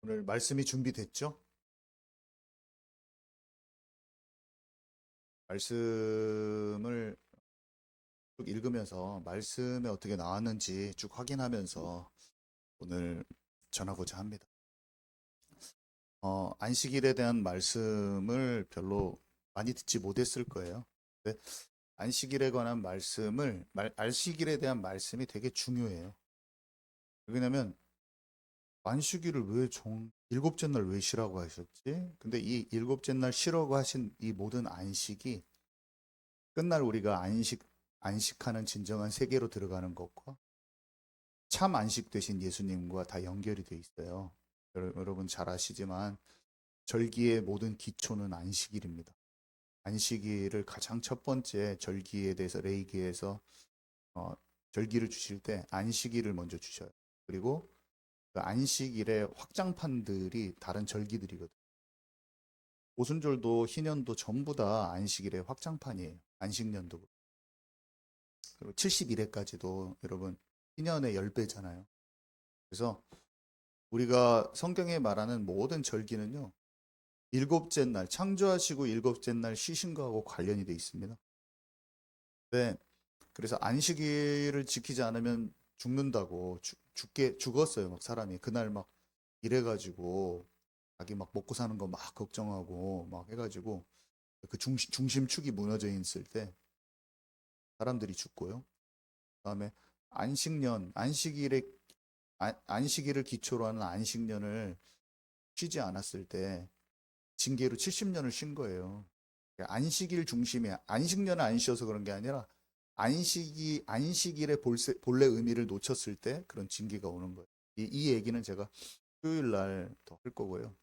오늘 말씀이 준비됐죠? 말씀을 쭉 읽으면서 말씀에 어떻게 나왔는지 쭉 확인하면서 오늘 전하고자 합니다. 안식일에 대한 말씀을 별로 많이 듣지 못했을 거예요. 근데 안식일에 관한 안식일에 대한 말씀이 되게 중요해요. 왜냐면 안식일을 일곱째 날 왜 쉬라고 하셨지? 근데 이 일곱째 날 쉬라고 하신 이 모든 안식이 끝날 우리가 안식하는 진정한 세계로 들어가는 것과 참 안식 되신 예수님과 다 연결이 돼 있어요. 여러분 잘 아시지만 절기의 모든 기초는 안식일입니다. 안식일을 가장 첫 번째 절기에 대해서 레이기에서 어, 절기를 주실 때 안식일을 먼저 주셔요. 그리고 그 안식일의 확장판들이 다른 절기들이거든요. 오순절도 희년도 전부 다 안식일의 확장판이에요. 안식년도. 그리고 71회까지도 여러분 희년의 10배잖아요. 그래서 우리가 성경에 말하는 모든 절기는요. 일곱째 날 창조하시고 일곱째 날 쉬신 거하고 관련이 돼 있습니다. 네. 그래서 안식일을 지키지 않으면 죽는다고 죽었어요. 막 사람이 그날 막 이래가지고 자기 막 먹고 사는 거 막 걱정하고 막 해가지고 그 중심축이 무너져 있을 때 사람들이 죽고요. 그다음에 안식일을 기초로 하는 안식년을 쉬지 않았을 때 징계로 70년을 쉰 거예요. 안식일 중심에 안식년을 안 쉬어서 그런 게 아니라 안식일의 본래 의미를 놓쳤을 때 그런 징계가 오는 거예요. 이 얘기는 제가 토요일 날 더 할 거고요.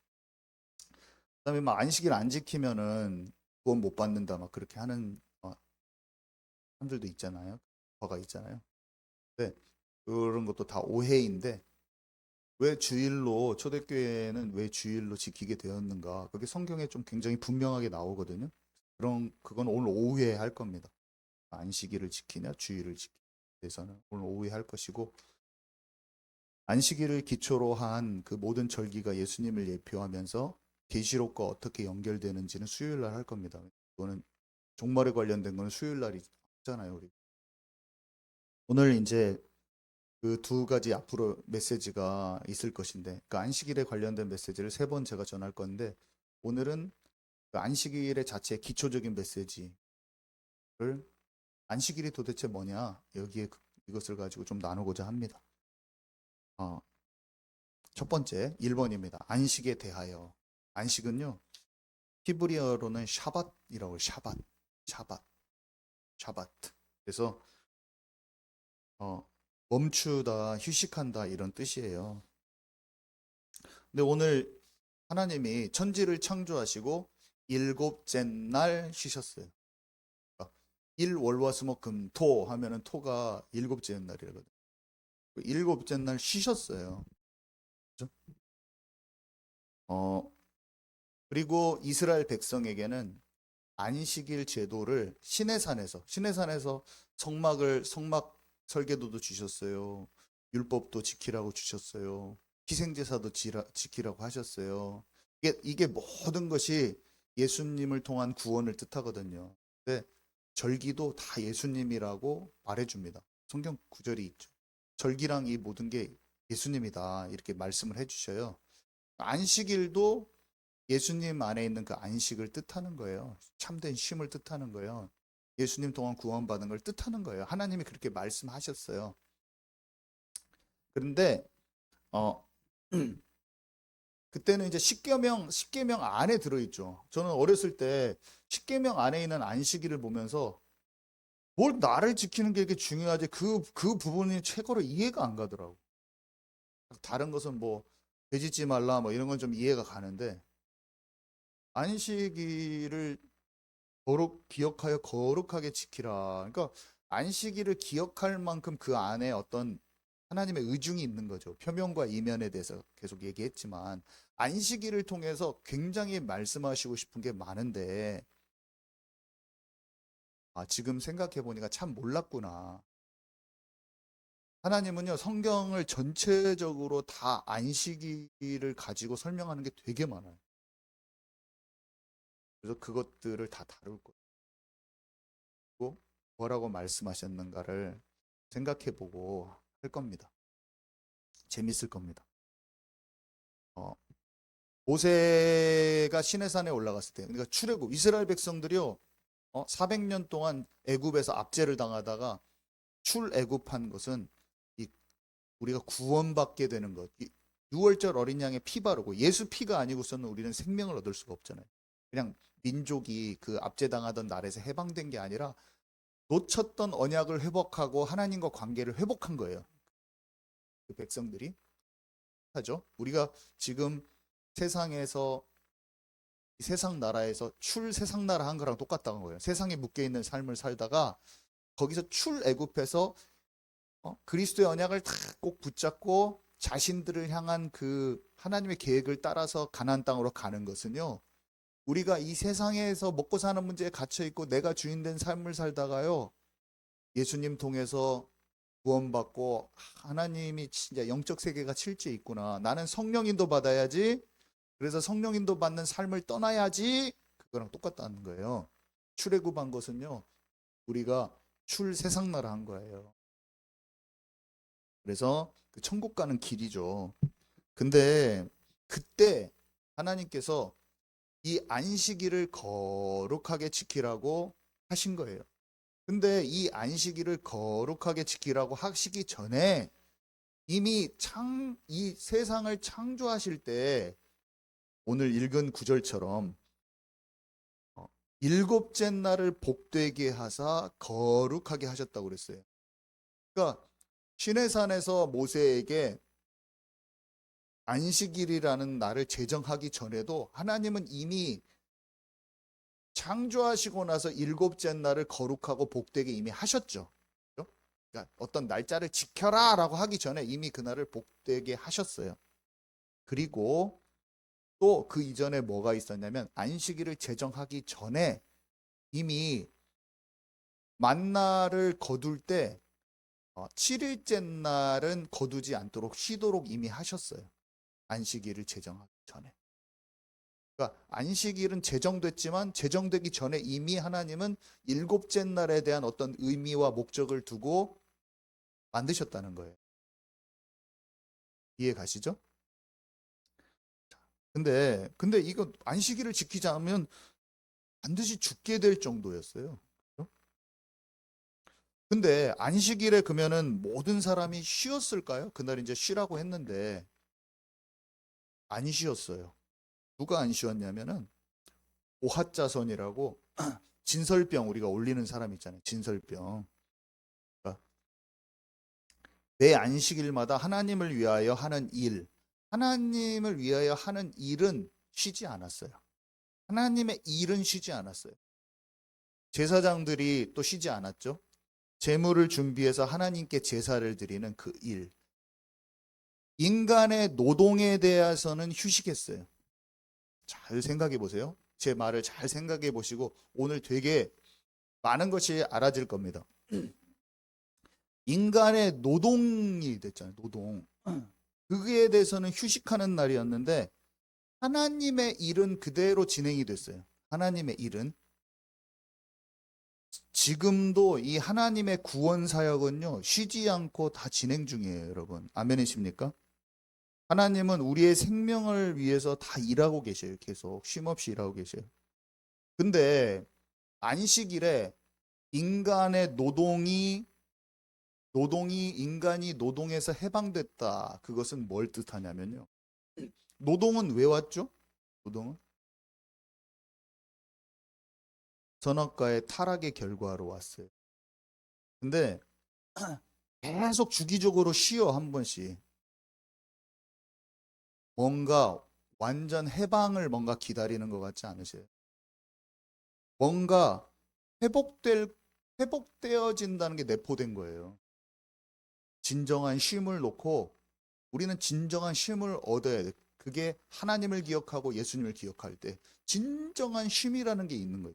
그다음에 막 안식일 안 지키면은 구원 못 받는다 막 그렇게 하는 사람들도 있잖아요. 거가 있잖아요. 네, 그런 것도 다 오해인데 왜 주일로 초대교회는 왜 주일로 지키게 되었는가? 그게 성경에 좀 굉장히 분명하게 나오거든요. 그건 오늘 오후에 할 겁니다. 안식일을 지키냐 주일을 지키냐 대해서는 오늘 오후에 할 것이고 안식일을 기초로 한 그 모든 절기가 예수님을 예표하면서 계시록과 어떻게 연결되는지는 수요일 날 할 겁니다. 이거는 종말에 관련된 거는 수요일 날이 잖아요, 우리. 오늘 이제 그 두 가지 앞으로 메시지가 있을 것인데 그 안식일에 관련된 메시지를 세 번 제가 전할 건데 오늘은 그 안식일의 자체 기초적인 메시지를 안식일이 도대체 뭐냐 이것을 가지고 좀 나누고자 합니다. 어, 첫 번째 1번입니다. 안식에 대하여. 안식은요. 히브리어로는 샤밧이라고 해요. 샤밧, 샤밧. 그래서 어, 멈추다, 휴식한다 이런 뜻이에요. 근데 오늘 하나님이 천지를 창조하시고 일곱째 날 쉬셨어요. 그러니까 일월화수목금토 하면은 토가 일곱째 날이거든요. 일곱째 날 쉬셨어요. 그죠? 어, 그리고 이스라엘 백성에게는 안식일 제도를 시내산에서 성막 설계도도 주셨어요. 율법도 지키라고 주셨어요. 희생제사도 지키라고 하셨어요. 이게 모든 것이 예수님을 통한 구원을 뜻하거든요. 근데 절기도 다 예수님이라고 말해줍니다. 성경 구절이 있죠. 절기랑 이 모든 게 예수님이다. 이렇게 말씀을 해주셔요. 안식일도 예수님 안에 있는 그 안식을 뜻하는 거예요. 참된 쉼을 뜻하는 거예요. 예수님 통한 구원받은 걸 뜻하는 거예요. 하나님이 그렇게 말씀하셨어요. 그런데 어 그때는 이제 십계명 안에 들어 있죠. 저는 어렸을 때 십계명 안에 있는 안식일을 보면서 뭘 나를 지키는 게 이렇게 중요하지 그 부분이 최고로 이해가 안 가더라고. 다른 것은 뭐 돼지지 말라 뭐 이런 건 좀 이해가 가는데 안식일을 기억하여 거룩하게 지키라. 그러니까 안식일을 기억할 만큼 그 안에 어떤 하나님의 의중이 있는 거죠. 표면과 이면에 대해서 계속 얘기했지만 안식일을 통해서 굉장히 말씀하시고 싶은 게 많은데 지금 생각해 보니까 참 몰랐구나. 하나님은요, 성경을 전체적으로 다 안식일을 가지고 설명하는 게 되게 많아요. 그래서 그것들을 다 다룰 거고, 뭐라고 말씀하셨는가를 생각해 보고 할 겁니다. 재밌을 겁니다. 어, 모세가 시내산에 올라갔을 때, 그러니까 출애굽, 이스라엘 백성들이요, 400년 동안 애굽에서 압제를 당하다가 출애굽한 것은 이 우리가 구원받게 되는 것. 이 유월절 어린 양의 피 바르고 예수 피가 아니고서는 우리는 생명을 얻을 수가 없잖아요. 그냥 민족이 그 압제당하던 날에서 해방된 게 아니라 놓쳤던 언약을 회복하고 하나님과 관계를 회복한 거예요. 그 백성들이 하죠. 우리가 지금 세상에서 세상 나라에서 세상 나라 한 거랑 똑같다는 거예요. 세상에 묶여 있는 삶을 살다가 거기서 출애굽해서 그리스도의 언약을 다 꼭 붙잡고 자신들을 향한 그 하나님의 계획을 따라서 가나안 땅으로 가는 것은요. 우리가 이 세상에서 먹고 사는 문제에 갇혀 있고 내가 주인 된 삶을 살다가요. 예수님 통해서 구원받고 하나님이 진짜 영적 세계가 실제 있구나. 나는 성령인도 받아야지. 그래서 성령인도 받는 삶을 떠나야지. 그거랑 똑같다는 거예요. 출애굽한 것은요. 우리가 세상 나라 한 거예요. 그래서 그 천국 가는 길이죠. 근데 그때 하나님께서 이 안식일을 거룩하게 지키라고 하신 거예요. 근데 이 안식일을 거룩하게 지키라고 하시기 전에 이미 이 세상을 창조하실 때 오늘 읽은 구절처럼 일곱째 날을 복되게 하사 거룩하게 하셨다고 그랬어요. 그러니까 시내산에서 모세에게 안식일이라는 날을 제정하기 전에도 하나님은 이미 창조하시고 나서 일곱째 날을 거룩하고 복되게 이미 하셨죠. 그러니까 어떤 날짜를 지켜라 라고 하기 전에 이미 그날을 복되게 하셨어요. 그리고 또 그 이전에 뭐가 있었냐면 안식일을 제정하기 전에 이미 만나를 거둘 때 7일째 날은 거두지 않도록 쉬도록 이미 하셨어요. 안식일을 제정하기 전에. 그러니까 안식일은 제정됐지만 제정되기 전에 이미 하나님은 일곱째 날에 대한 어떤 의미와 목적을 두고 만드셨다는 거예요. 이해 가시죠? 근데 이거 안식일을 지키지 않으면 반드시 죽게 될 정도였어요. 그렇죠? 근데 안식일에 그러면은 모든 사람이 쉬었을까요? 그날 이제 쉬라고 했는데 안 쉬었어요. 누가 안 쉬었냐면은 오핫자손이라고 진설병 우리가 올리는 사람 있잖아요. 진설병. 그러니까 매 안식일마다 하나님을 위하여 하는 일, 하나님을 위하여 하는 일은 쉬지 않았어요. 하나님의 일은 쉬지 않았어요. 제사장들이 또 쉬지 않았죠. 제물을 준비해서 하나님께 제사를 드리는 그 일. 인간의 노동에 대해서는 휴식했어요. 잘 생각해 보세요. 제 말을 잘 생각해 보시고 오늘 되게 많은 것이 알아질 겁니다. 인간의 노동이 됐잖아요. 노동. 그에 대해서는 휴식하는 날이었는데 하나님의 일은 그대로 진행이 됐어요. 하나님의 일은 지금도 이 하나님의 구원 사역은요 쉬지 않고 다 진행 중이에요, 여러분. 아멘이십니까? 하나님은 우리의 생명을 위해서 다 일하고 계셔요. 계속 쉼없이 일하고 계셔요. 근데 안식일에 인간의 노동이 인간이 노동에서 해방됐다. 그것은 뭘 뜻하냐면요. 노동은 왜 왔죠? 노동은 선악과의 타락의 결과로 왔어요. 근데 계속 주기적으로 쉬어 한 번씩. 뭔가 완전 해방을 뭔가 기다리는 것 같지 않으세요? 뭔가 회복되어진다는 게 내포된 거예요. 진정한 쉼을 놓고 우리는 진정한 쉼을 얻어야 돼. 그게 하나님을 기억하고 예수님을 기억할 때 진정한 쉼이라는 게 있는 거예요.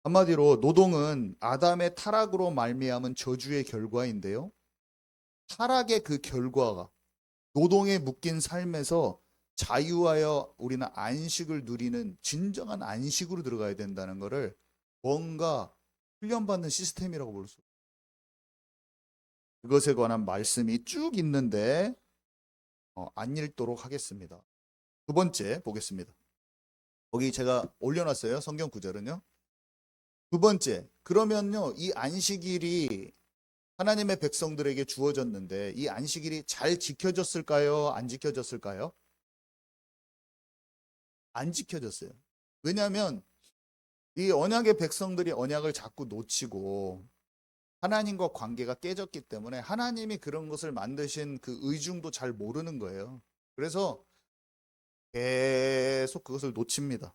한마디로 노동은 아담의 타락으로 말미암은 저주의 결과인데요. 타락의 그 결과가 노동에 묶인 삶에서 자유하여 우리는 안식을 누리는 진정한 안식으로 들어가야 된다는 것을 뭔가 훈련받는 시스템이라고 볼 수 있어요. 그것에 관한 말씀이 쭉 있는데 안 읽도록 하겠습니다. 두 번째 보겠습니다. 거기 제가 올려놨어요. 성경 구절은요. 두 번째, 그러면요, 이 안식일이 하나님의 백성들에게 주어졌는데 이 안식일이 잘 지켜졌을까요? 안 지켜졌을까요? 안 지켜졌어요. 왜냐하면 이 언약의 백성들이 언약을 자꾸 놓치고 하나님과 관계가 깨졌기 때문에 하나님이 그런 것을 만드신 그 의중도 잘 모르는 거예요. 그래서 계속 그것을 놓칩니다.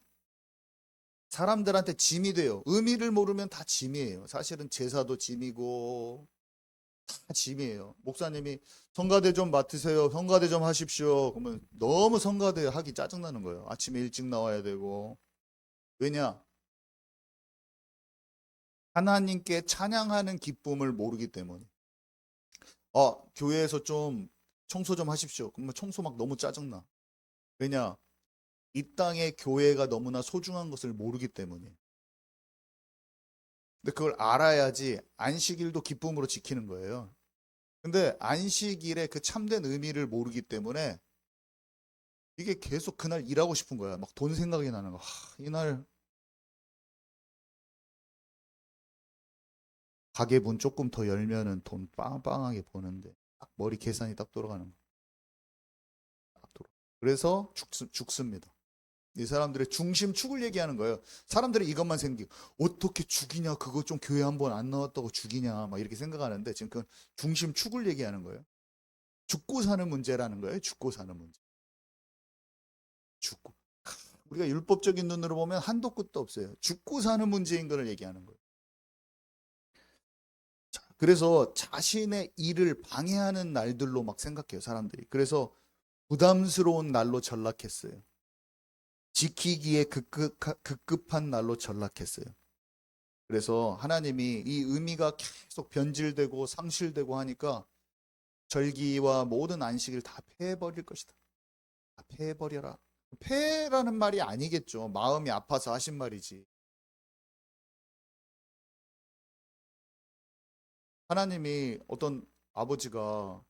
사람들한테 짐이 돼요. 의미를 모르면 다 짐이에요. 사실은 제사도 짐이고 다 짐이에요. 목사님이 성가대 좀 맡으세요. 성가대 좀 하십시오. 그러면 너무 성가대 하기 짜증나는 거예요. 아침에 일찍 나와야 되고. 왜냐? 하나님께 찬양하는 기쁨을 모르기 때문에. 교회에서 좀 청소 좀 하십시오. 그러면 청소 막 너무 짜증나. 왜냐? 이 땅의 교회가 너무나 소중한 것을 모르기 때문에. 근데 그걸 알아야지 안식일도 기쁨으로 지키는 거예요. 근데 안식일의 그 참된 의미를 모르기 때문에 이게 계속 그날 일하고 싶은 거야. 막 돈 생각이 나는 거. 이날 가게 문 조금 더 열면은 돈 빵빵하게 버는데 딱 머리 계산이 딱 돌아가는 거. 딱 돌아. 그래서 죽습니다. 이 사람들의 중심축을 얘기하는 거예요. 사람들이 이것만 생기고 어떻게 죽이냐, 그거 좀 교회 한 번 안 나왔다고 죽이냐 막 이렇게 생각하는데 지금 그 중심축을 얘기하는 거예요. 죽고 사는 문제라는 거예요. 죽고 사는 문제. 죽고. 우리가 율법적인 눈으로 보면 한도 끝도 없어요. 죽고 사는 문제인 걸 얘기하는 거예요. 그래서 자신의 일을 방해하는 날들로 막 생각해요, 사람들이. 그래서 부담스러운 날로 전락했어요. 지키기에 급급한 날로 전락했어요. 그래서 하나님이 이 의미가 계속 변질되고 상실되고 하니까 절기와 모든 안식을 다 폐해버릴 것이다. 다 폐해버려라. 폐라는 말이 아니겠죠. 마음이 아파서 하신 말이지. 하나님이 어떤 아버지가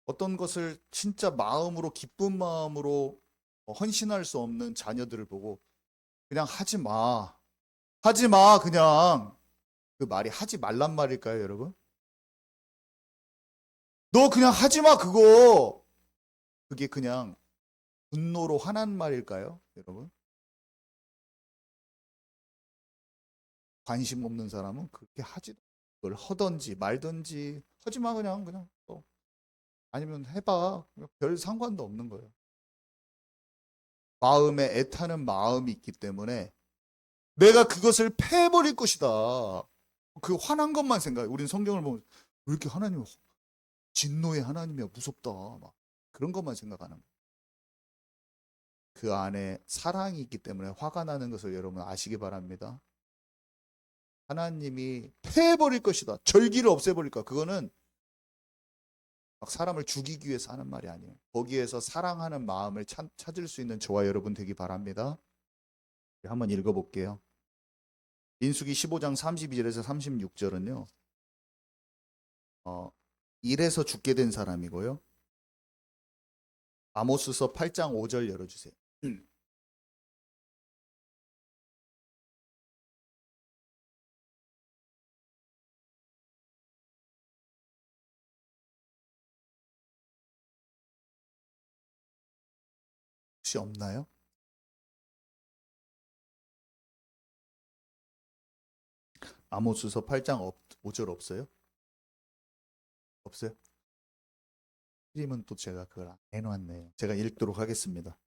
어떤 것을 진짜 마음으로 기쁜 마음으로 헌신할 수 없는 자녀들을 보고 그냥 하지 마. 하지 마. 그냥 그 말이 하지 말란 말일까요, 여러분? 너 그냥 하지 마, 그거. 그게 그냥 분노로 화난 말일까요, 여러분? 관심 없는 사람은 그렇게 하지, 그걸 하든지 말든지 하지 마, 그냥 아니면 해봐. 별 상관도 없는 거예요. 마음에 애타는 마음이 있기 때문에 내가 그것을 패버릴 것이다. 그 화난 것만 생각해. 우린 성경을 보면 왜 이렇게 하나님 진노의 하나님이야, 무섭다. 막 그런 것만 생각하는 거예요. 그 안에 사랑이 있기 때문에 화가 나는 것을 여러분 아시기 바랍니다. 하나님이 패버릴 것이다. 절기를 없애버릴 거야. 그거는 막 사람을 죽이기 위해서 하는 말이 아니에요. 거기에서 사랑하는 마음을 찾을 수 있는 저와 여러분 되기 바랍니다. 한번 읽어볼게요. 민수기 15장 32절에서 36절은요. 일해서 죽게 된 사람이고요. 아모스서 8장 5절 열어주세요. 혹시 없나요? 아모스서 8장 5절 없어요? 없어요? 틀리면 또 제가 그걸 안 해놨네요. 제가 읽도록 하겠습니다.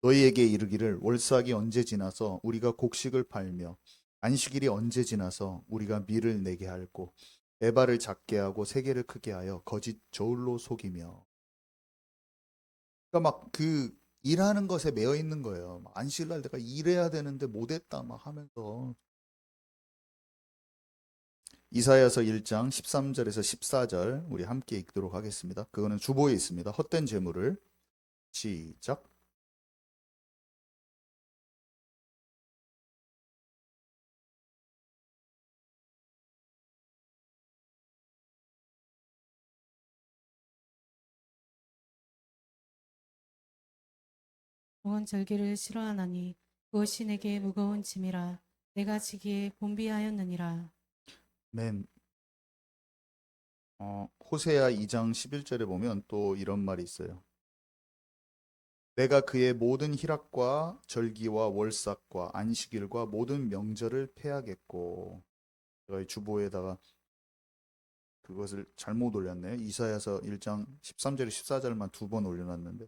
너희에게 이르기를 월삭이 언제 지나서 우리가 곡식을 팔며 안식일이 언제 지나서 우리가 밀을 내게 할고 에바를 작게 하고 세계를 크게 하여 거짓 저울로 속이며. 그러니까 막 그 일하는 것에 매여 있는 거예요. 안식일날 내가 일해야 되는데 못했다 막 하면서 이사야서 1장 13절에서 14절 우리 함께 읽도록 하겠습니다. 그거는 주보에 있습니다. 헛된 재물을. 시작. 영원 절기를 싫어하나니 그것이 내게 무거운 짐이라 내가 지기에 곤비하였느니라. 맨 호세아 2장 11절에 보면 또 이런 말이 있어요. 내가 그의 모든 희락과 절기와 월삭과 안식일과 모든 명절을 폐하겠고. 제가 이 주보에다가 그것을 잘못 올렸네요. 이사야서 1장 13절 14절만 두 번 올려놨는데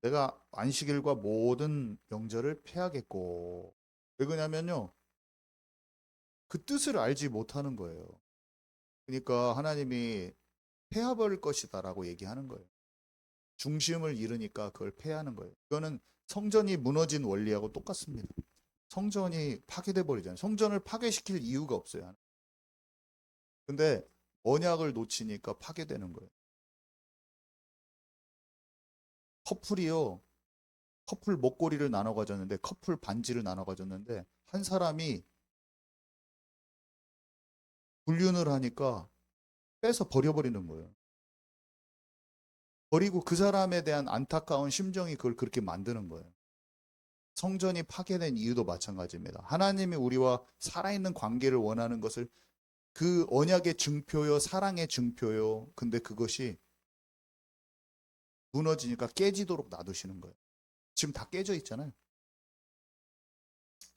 내가 안식일과 모든 명절을 폐하겠고. 왜 그러냐면요, 그 뜻을 알지 못하는 거예요. 그러니까 하나님이 폐하버릴 것이다라고 얘기하는 거예요. 중심을 잃으니까 그걸 폐하는 거예요. 이거는 성전이 무너진 원리하고 똑같습니다. 성전이 파괴돼 버리잖아요. 성전을 파괴시킬 이유가 없어요. 근데 언약을 놓치니까 파괴되는 거예요. 커플이요, 커플 목걸이를 나눠 가졌는데, 커플 반지를 나눠 가졌는데 한 사람이 불륜을 하니까 빼서 버려버리는 거예요. 버리고 그 사람에 대한 안타까운 심정이 그걸 그렇게 만드는 거예요. 성전이 파괴된 이유도 마찬가지입니다. 하나님이 우리와 살아있는 관계를 원하는 것을 그 언약의 증표요, 사랑의 증표요. 근데 그것이 무너지니까 깨지도록 놔두시는 거예요. 지금 다 깨져 있잖아요.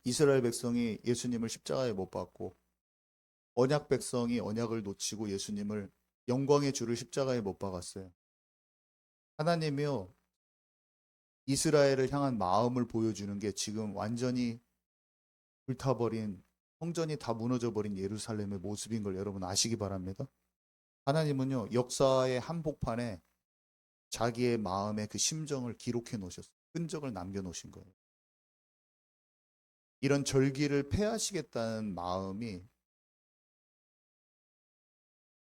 이스라엘 백성이 예수님을 십자가에 못 박고, 언약 백성이 언약을 놓치고 예수님을, 영광의 주를 십자가에 못 박았어요. 하나님이요, 이스라엘을 향한 마음을 보여주는 게 지금 완전히 불타버린, 성전이 다 무너져버린 예루살렘의 모습인 걸 여러분 아시기 바랍니다. 하나님은요, 역사의 한복판에 자기의 마음의 그 심정을 기록해 놓으셨어요. 흔적을 남겨 놓으신 거예요. 이런 절기를 폐하시겠다는 마음이,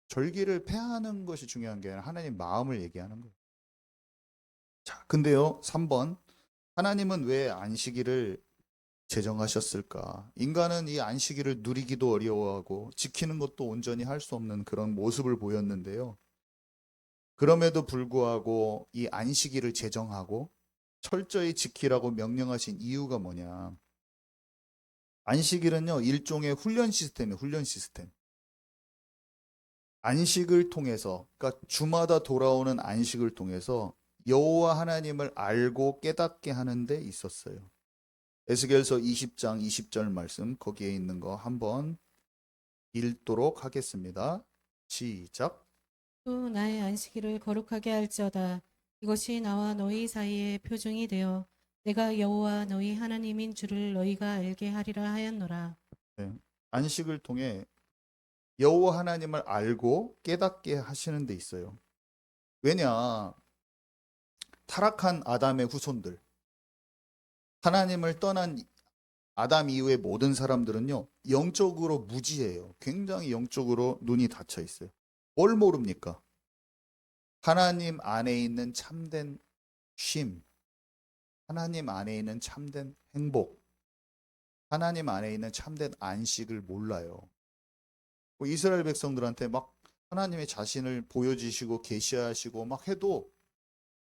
절기를 폐하는 것이 중요한 게 아니라 하나님 마음을 얘기하는 거예요. 자, 근데요, 3번. 하나님은 왜 안식일을 제정하셨을까? 인간은 이 안식일을 누리기도 어려워하고 지키는 것도 온전히 할 수 없는 그런 모습을 보였는데요. 그럼에도 불구하고 이 안식일을 제정하고 철저히 지키라고 명령하신 이유가 뭐냐? 안식일은요, 일종의 훈련 시스템이에요. 훈련 시스템. 안식을 통해서, 그러니까 주마다 돌아오는 안식을 통해서 여호와 하나님을 알고 깨닫게 하는 데 있었어요. 에스겔서 20장 20절 말씀, 거기에 있는 거 한번 읽도록 하겠습니다. 시작. 또 나의 안식일을 거룩하게 할지어다. 이것이 나와 너희 사이의 표징이 되어 내가 여호와 너희 하나님인 줄을 너희가 알게 하리라 하였노라. 네. 안식을 통해 여호와 하나님을 알고 깨닫게 하시는 데 있어요. 왜냐? 타락한 아담의 후손들, 하나님을 떠난 아담 이후의 모든 사람들은요, 영적으로 무지해요. 굉장히 영적으로 눈이 닫혀 있어요. 뭘 모릅니까? 하나님 안에 있는 참된 쉼, 하나님 안에 있는 참된 행복, 하나님 안에 있는 참된 안식을 몰라요. 이스라엘 백성들한테 막 하나님의 자신을 보여주시고 계시하시고 막 해도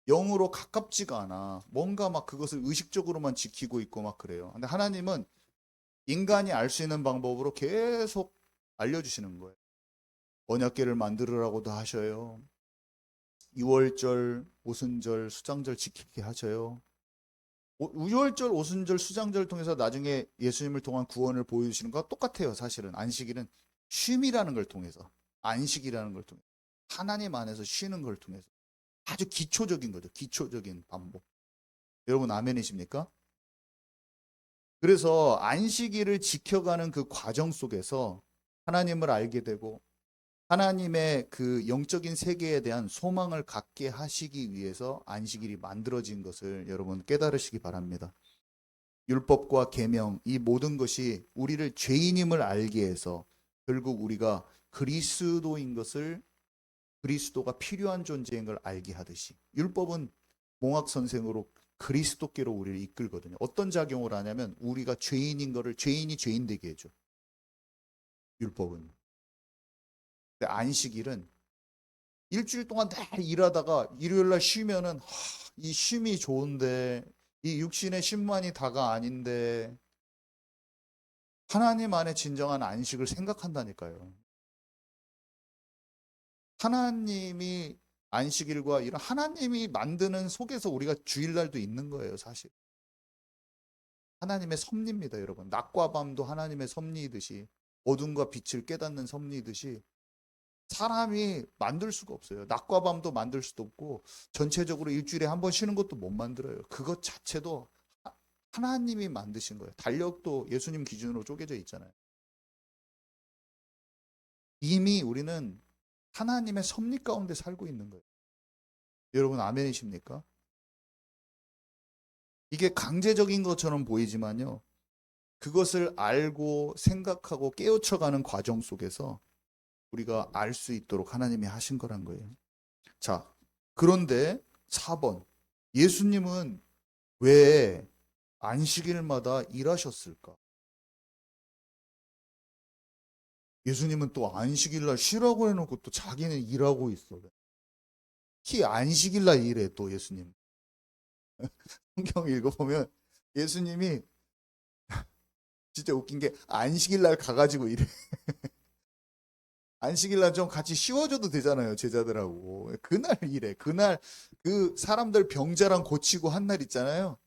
영으로 가깝지가 않아. 뭔가 막 그것을 의식적으로만 지키고 있고 막 그래요. 근데 하나님은 인간이 알 수 있는 방법으로 계속 알려주시는 거예요. 언약궤를 만들으라고도 하셔요. 유월절, 오순절, 수장절 지키게 하셔요. 유월절, 오순절, 수장절을 통해서 나중에 예수님을 통한 구원을 보여주시는 것과 똑같아요. 사실은 안식일은 쉼이라는 걸 통해서, 안식이라는 걸 통해서, 하나님 안에서 쉬는 걸 통해서 아주 기초적인 거죠. 기초적인 방법. 여러분 아멘이십니까? 그래서 안식일을 지켜가는 그 과정 속에서 하나님을 알게 되고 하나님의 그 영적인 세계에 대한 소망을 갖게 하시기 위해서 안식일이 만들어진 것을 여러분 깨달으시기 바랍니다. 율법과 계명, 이 모든 것이 우리를 죄인임을 알게 해서 결국 우리가 그리스도인 것을, 그리스도가 필요한 존재인 걸 알게 하듯이, 율법은 몽학선생으로 그리스도께로 우리를 이끌거든요. 어떤 작용을 하냐면 우리가 죄인인 거를 죄인이 죄인 되게 해줘, 율법은. 근데 안식일은 일주일 동안 다 일하다가 일요일 날 쉬면은 이 쉼이 좋은데, 이 육신의 쉼만이 다가 아닌데 하나님 안에 진정한 안식을 생각한다니까요. 하나님이 안식일과 이런 하나님이 만드는 속에서 우리가 주일날도 있는 거예요, 사실. 하나님의 섭리입니다, 여러분. 낮과 밤도 하나님의 섭리이듯이, 어둠과 빛을 깨닫는 섭리이듯이 사람이 만들 수가 없어요. 낮과 밤도 만들 수도 없고 전체적으로 일주일에 한 번 쉬는 것도 못 만들어요. 그것 자체도 하나님이 만드신 거예요. 달력도 예수님 기준으로 쪼개져 있잖아요. 이미 우리는 하나님의 섭리 가운데 살고 있는 거예요. 여러분 아멘이십니까? 이게 강제적인 것처럼 보이지만요. 그것을 알고 생각하고 깨우쳐가는 과정 속에서 우리가 알 수 있도록 하나님이 하신 거란 거예요. 자, 그런데 4번. 예수님은 왜 안식일마다 일하셨을까? 예수님은 또 안식일날 쉬라고 해놓고 또 자기는 일하고 있어. 특히 안식일날 일해, 또 예수님. 성경 읽어보면 예수님이 진짜 웃긴 게 안식일날 가가지고 일해. 안식일날 좀 같이 쉬어줘도 되잖아요, 제자들하고. 그날 일해. 그날 그 사람들 병자랑 고치고 한 날 있잖아요.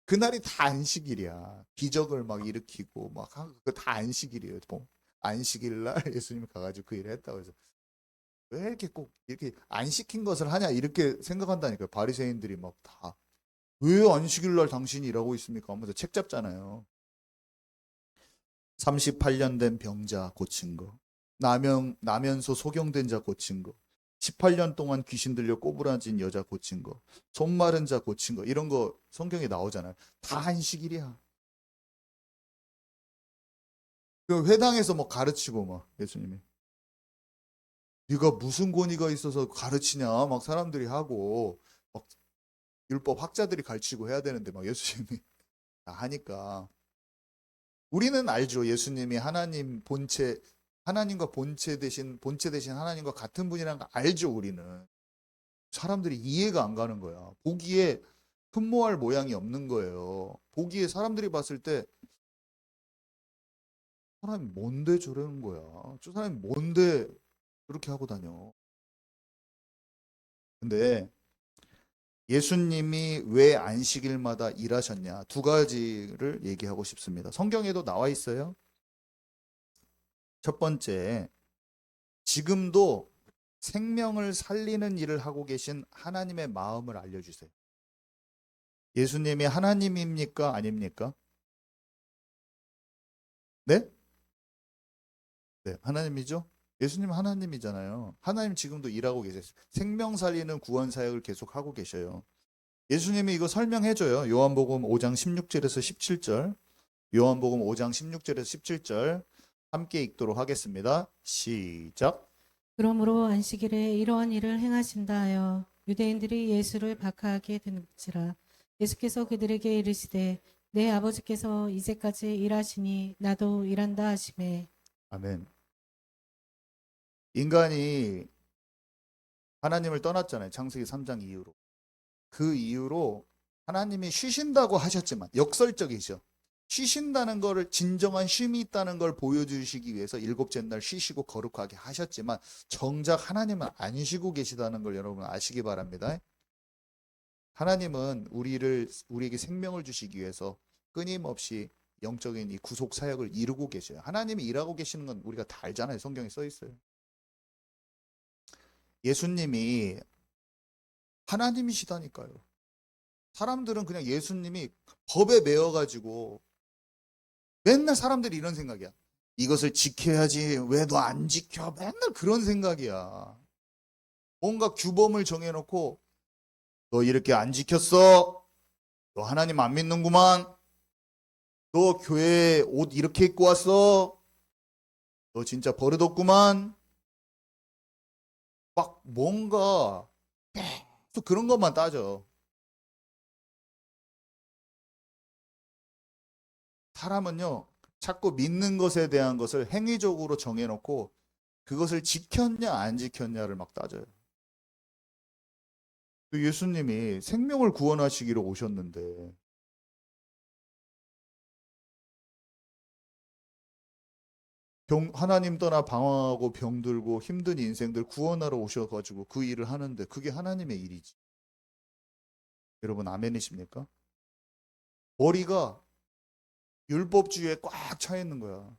그날이 다 안식일이야. 기적을 막 일으키고 막 그거 다 안식일이에요. 안식일날 예수님이 가가지고 그 일을 했다고 해서 왜 이렇게 꼭 이렇게 안 시킨 것을 하냐 이렇게 생각한다니까요. 바리새인들이 막 다 왜 안식일날 당신이 일하고 있습니까? 하면서 책 잡잖아요. 38년 된 병자 고친 거, 나면서 소경된 자 고친 거, 18년 동안 귀신 들려 꼬부라진 여자 고친 거, 손 마른 자 고친 거, 이런 거 성경에 나오잖아요. 다 안식일이야. 그 회당에서 뭐 가르치고 막 예수님이 네가 무슨 권위가 있어서 가르치냐 막 사람들이 하고 막 율법 학자들이 가르치고 해야 되는데 막 예수님이 다 하니까 우리는 알죠. 예수님이 하나님 본체, 하나님과 본체 대신 하나님과 같은 분이라는 거 알죠. 우리는 사람들이 이해가 안 가는 거야. 보기에 흠모할 모양이 없는 거예요. 보기에 사람들이 봤을 때 사람이 뭔데 저러는 거야. 저 사람이 뭔데 그렇게 하고 다녀. 근데 예수님이 왜 안식일마다 일하셨냐? 두 가지를 얘기하고 싶습니다. 성경에도 나와 있어요. 첫 번째, 지금도 생명을 살리는 일을 하고 계신 하나님의 마음을 알려주세요. 예수님이 하나님입니까? 아닙니까? 네? 네, 하나님이죠? 예수님 하나님이잖아요. 하나님 지금도 일하고 계세요. 생명 살리는 구원 사역을 계속 하고 계셔요. 예수님이 이거 설명해줘요. 요한복음 5장 16절에서 17절. 요한복음 5장 16절에서 17절 함께 읽도록 하겠습니다. 시작. 그러므로 안식일에 이러한 일을 행하신다 하여 유대인들이 예수를 박하하게 된지라. 예수께서 그들에게 이르시되 내 아버지께서 이제까지 일하시니 나도 일한다 하시매. 아멘. 인간이 하나님을 떠났잖아요. 창세기 3장 이후로. 그 이후로 하나님이 쉬신다고 하셨지만 역설적이죠. 쉬신다는 거를 진정한 쉼이 있다는 걸 보여주시기 위해서 일곱째 날 쉬시고 거룩하게 하셨지만 정작 하나님은 안 쉬고 계시다는 걸 여러분 아시기 바랍니다. 하나님은 우리에게 생명을 주시기 위해서 끊임없이 영적인 이 구속 사역을 이루고 계셔요. 하나님이 일하고 계시는 건 우리가 다 알잖아요. 성경에 써 있어요. 예수님이 하나님이시다니까요. 사람들은 그냥 예수님이 법에 매여가지고 맨날 사람들이 이런 생각이야. 이것을 지켜야지 왜 너 안 지켜? 맨날 그런 생각이야. 뭔가 규범을 정해놓고 너 이렇게 안 지켰어? 너 하나님 안 믿는구만? 너 교회에 옷 이렇게 입고 왔어? 너 진짜 버릇없구만. 막 뭔가 계속 그런 것만 따져. 사람은요, 자꾸 믿는 것에 대한 것을 행위적으로 정해놓고 그것을 지켰냐 안 지켰냐를 막 따져요. 그 예수님이 생명을 구원하시기로 오셨는데 하나님 떠나 방황하고 병들고 힘든 인생들 구원하러 오셔가지고 그 일을 하는데 그게 하나님의 일이지. 여러분 아멘이십니까? 머리가 율법주의에 꽉 차 있는 거야.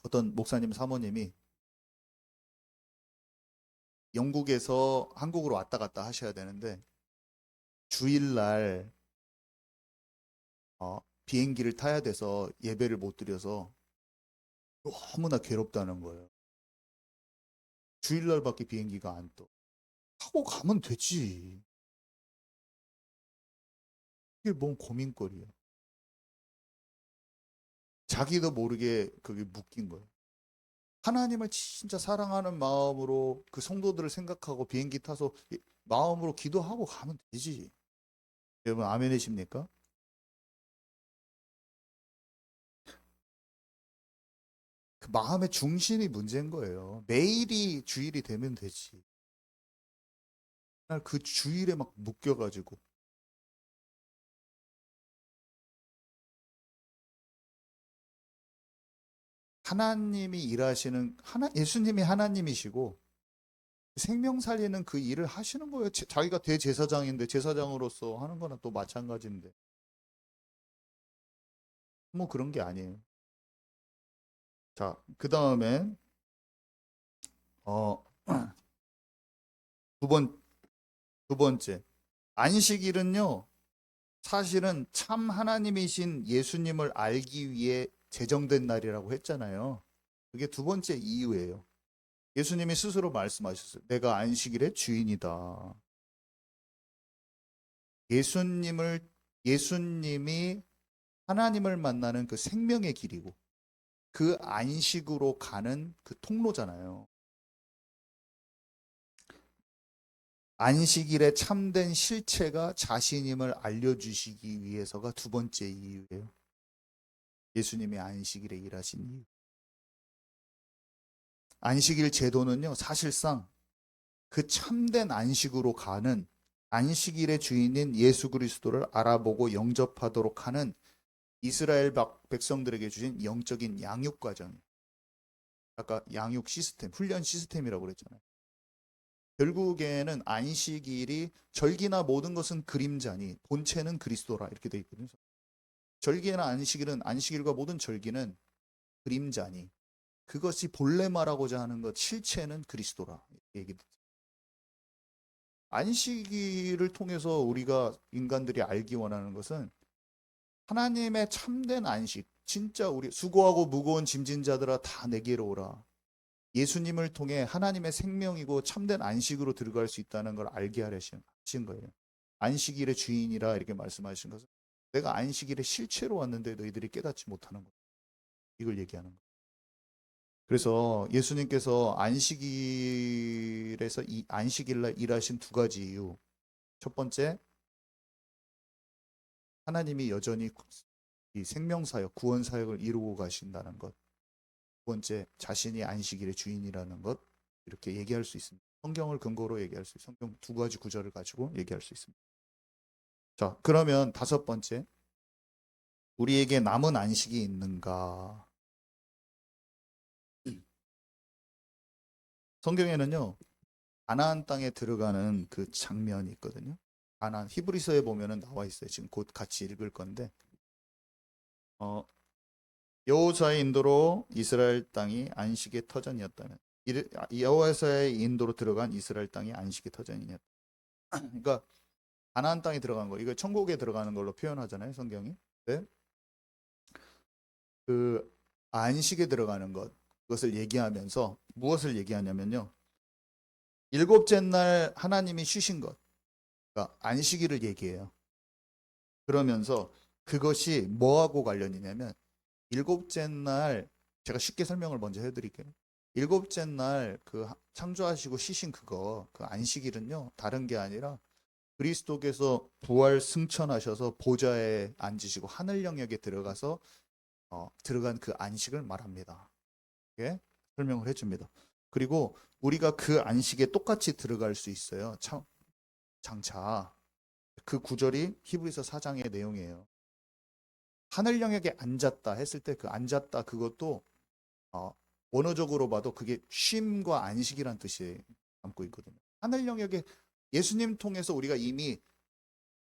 어떤 목사님 사모님이 영국에서 한국으로 왔다 갔다 하셔야 되는데 주일날 비행기를 타야 돼서 예배를 못 드려서 너무나 괴롭다는 거예요. 주일날밖에 비행기가 안 떠. 타고 가면 되지. 이게 뭔 고민거리야. 자기도 모르게 그게 묶인 거예요. 하나님을 진짜 사랑하는 마음으로 그 성도들을 생각하고 비행기 타서 마음으로 기도하고 가면 되지. 여러분 아멘이십니까? 그 마음의 중심이 문제인 거예요. 매일이 주일이 되면 되지. 그 주일에 막 묶여가지고 하나님이 일하시는 예수님이 하나님이시고 생명 살리는 그 일을 하시는 거예요. 자기가 대제사장인데 제사장으로서 하는 거나 또 마찬가지인데 뭐 그런 게 아니에요. 자, 그 다음에 어, 두 번, 두 번째 안식일은요 사실은 참 하나님이신 예수님을 알기 위해 제정된 날이라고 했잖아요. 그게 두 번째 이유예요. 예수님이 스스로 말씀하셨어요. 내가 안식일의 주인이다. 예수님을 예수님이 하나님을 만나는 그 생명의 길이고 그 안식으로 가는 그 통로잖아요. 안식일의 참된 실체가 자신임을 알려주시기 위해서가 두 번째 이유예요. 예수님이 안식일에 일하신 이유. 안식일 제도는요, 사실상 그 참된 안식으로 가는 안식일의 주인인 예수 그리스도를 알아보고 영접하도록 하는 이스라엘 백성들에게 주신 영적인 양육 과정이에요. 아까 양육 시스템, 훈련 시스템이라고 그랬잖아요. 결국에는 안식일이 절기나 모든 것은 그림자니 본체는 그리스도라 이렇게 돼 있거든요. 절기나 안식일은 안식일과 모든 절기는 그림자니 그것이 본래 말하고자 하는 것 실체는 그리스도라 얘기입니다. 안식일을 통해서 우리가 인간들이 알기 원하는 것은 하나님의 참된 안식, 진짜 우리 수고하고 무거운 짐진 자들아 다 내게로 오라. 예수님을 통해 하나님의 생명이고 참된 안식으로 들어갈 수 있다는 걸 알게 하신 거예요. 안식일의 주인이라 이렇게 말씀하신 것은 내가 안식일의 실체로 왔는데 너희들이 깨닫지 못하는 것. 이걸 얘기하는 거예요. 그래서 예수님께서 안식일에서 이 안식일날 일하신 두 가지 이유. 첫 번째, 하나님이 여전히 이 생명사역, 구원사역을 이루고 가신다는 것. 두 번째, 자신이 안식일의 주인이라는 것. 이렇게 얘기할 수 있습니다. 성경을 근거로 얘기할 수 있습니다. 성경 두 가지 구절을 가지고 얘기할 수 있습니다. 자, 그러면 다섯 번째, 우리에게 남은 안식이 있는가? 성경에는요, 가나안 땅에 들어가는 그 장면이 있거든요. 가나안 히브리서에 보면은 나와 있어요. 지금 곧 같이 읽을 건데, 여호수아의 인도로 이스라엘 땅이 안식의 터전이었다면, 여호수아의 인도로 들어간 이스라엘 땅이 안식의 터전이었다. 그러니까 가나안 땅에 들어간 거, 이거 천국에 들어가는 걸로 표현하잖아요, 성경이. 네? 그 안식에 들어가는 것, 그것을 얘기하면서 무엇을 얘기하냐면요. 일곱째 날 하나님이 쉬신 것, 그러니까 안식일을 얘기해요. 그러면서 그것이 뭐하고 관련이냐면 일곱째 날 제가 쉽게 설명을 먼저 해드릴게요. 일곱째 날 그 창조하시고 쉬신 그거 그 안식일은요 다른 게 아니라 그리스도께서 부활 승천하셔서 보좌에 앉으시고 하늘 영역에 들어가서 들어간 그 안식을 말합니다. 이게 설명을 해줍니다. 그리고 우리가 그 안식에 똑같이 들어갈 수 있어요. 장차 그 구절이 히브리서 4장의 내용이에요. 하늘 영역에 앉았다 했을 때 그 앉았다 그것도 원어적으로 봐도 그게 쉼과 안식이란 뜻이 담고 있거든요. 하늘 영역에 예수님 통해서 우리가 이미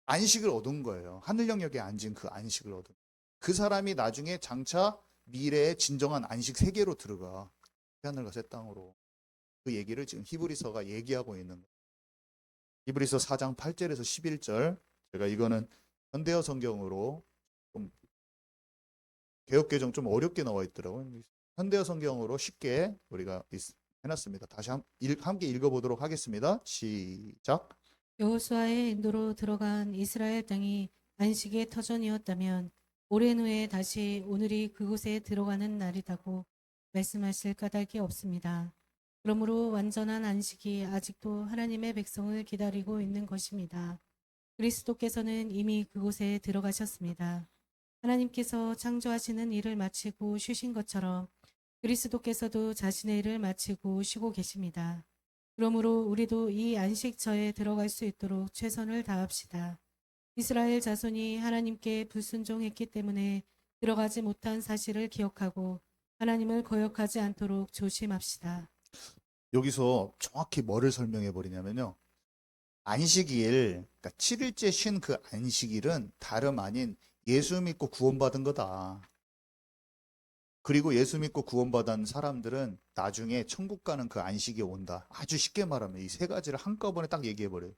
안식을 얻은 거예요. 하늘 영역에 앉은 그 안식을 얻은. 그 사람이 나중에 장차 미래의 진정한 안식 세계로 들어가. 하늘과 새 땅으로. 그 얘기를 지금 히브리서가 얘기하고 있는 거예요. 히브리서 4장 8절에서 11절. 제가 이거는 현대어 성경으로 좀 개역개정 좀 어렵게 나와 있더라고요. 현대어 성경으로 쉽게 우리가 해놨습니다. 다시 함께 읽어보도록 하겠습니다. 시작. 여호수아의 인도로 들어간 이스라엘 땅이 안식의 터전이었다면 오랜 후에 다시 오늘이 그곳에 들어가는 날이라고 말씀하실 까닭이 없습니다. 그러므로 완전한 안식이 아직도 하나님의 백성을 기다리고 있는 것입니다. 그리스도께서는 이미 그곳에 들어가셨습니다. 하나님께서 창조하시는 일을 마치고 쉬신 것처럼 그리스도께서도 자신의 일을 마치고 쉬고 계십니다. 그러므로 우리도 이 안식처에 들어갈 수 있도록 최선을 다합시다. 이스라엘 자손이 하나님께 불순종했기 때문에 들어가지 못한 사실을 기억하고 하나님을 거역하지 않도록 조심합시다. 여기서 정확히 뭐를 설명해 버리냐면요. 안식일, 그러니까 7일째 쉰 그 안식일은 다름 아닌 예수 믿고 구원받은 거다. 그리고 예수 믿고 구원받은 사람들은 나중에 천국 가는 그 안식이 온다. 아주 쉽게 말하면 이 세 가지를 한꺼번에 딱 얘기해 버려요.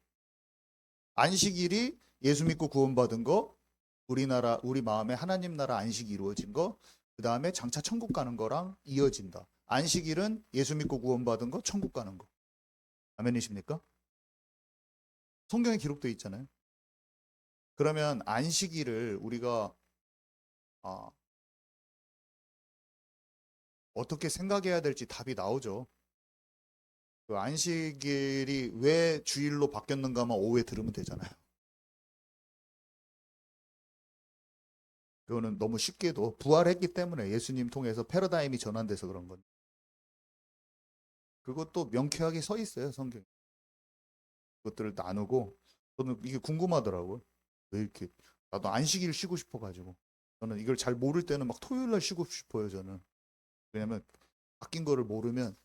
안식일이 예수 믿고 구원받은 거, 우리 마음에 하나님 나라 안식이 이루어진 거, 그 다음에 장차 천국 가는 거랑 이어진다. 안식일은 예수 믿고 구원받은 거, 천국 가는 거. 아멘이십니까? 성경에 기록되어 있잖아요. 그러면 안식일을 우리가 어떻게 생각해야 될지 답이 나오죠. 그 안식일이 왜 주일로 바뀌었는가만 오후에 들으면 되잖아요. 그거는 너무 쉽게도 부활했기 때문에 예수님 통해서 패러다임이 전환돼서 그런 건데. 그것도 명쾌하게 서 있어요, 성경에. 그것들을 나누고 저는 이게 궁금하더라고요. 왜 이렇게 나도 안식일 쉬고 싶어가지고 저는 이걸 잘 모를 때는 막 토요일 날 쉬고 싶어요, 저는. 왜냐면 바뀐 거를 모르면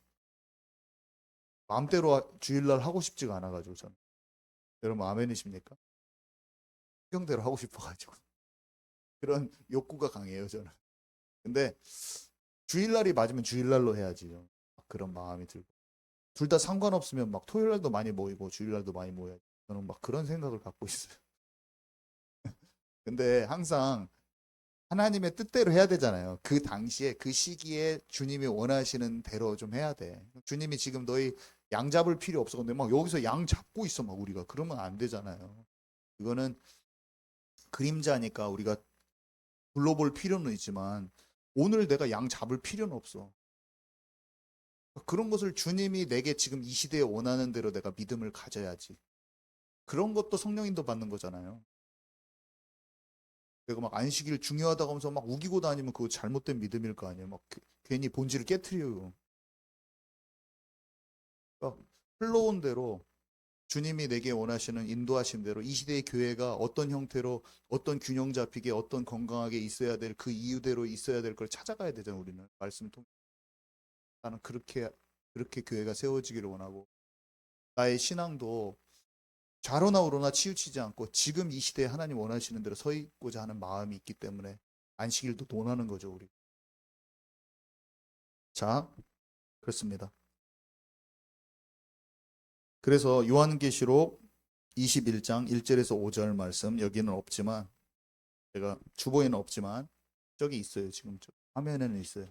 마음대로 주일날 하고 싶지가 않아가지고 저는. 여러분 아멘이십니까? 성경대로 하고 싶어가지고 그런 욕구가 강해요, 저는. 근데 주일날이 맞으면 주일날로 해야지요. 그런 마음이 들고. 둘 다 상관없으면 막 토요일날도 많이 모이고 주일날도 많이 모여야지. 저는 막 그런 생각을 갖고 있어요. 근데 항상 하나님의 뜻대로 해야 되잖아요. 그 당시에 그 시기에 주님이 원하시는 대로 좀 해야 돼. 주님이 지금 너희 양 잡을 필요 없어. 근데 막 여기서 양 잡고 있어 막 우리가 그러면 안 되잖아요. 이거는 그림자니까 우리가 둘러볼 필요는 있지만 오늘 내가 양 잡을 필요는 없어. 그런 것을 주님이 내게 지금 이 시대에 원하는 대로 내가 믿음을 가져야지. 그런 것도 성령인도 받는 거잖아요. 내가 막 안식일 중요하다고 하면서 막 우기고 다니면 그거 잘못된 믿음일 거 아니에요. 막 괜히 본질을 깨트려요. 그러니까 흘러온 대로 주님이 내게 원하시는 인도하신 대로 이 시대의 교회가 어떤 형태로 어떤 균형 잡히게 어떤 건강하게 있어야 될 그 이유대로 있어야 될 걸 찾아가야 되잖아요. 우리는 말씀을 통해. 나는 그렇게 교회가 세워지기를 원하고 나의 신앙도 좌로나 우로나 치우치지 않고 지금 이 시대에 하나님 원하시는 대로 서 있고자 하는 마음이 있기 때문에 안식일도 논하는 거죠, 우리. 자, 그렇습니다. 그래서 요한계시록 21장 1절에서 5절 말씀 여기는 없지만 제가 주보에는 없지만 저기 있어요. 지금 저 화면에는 있어요.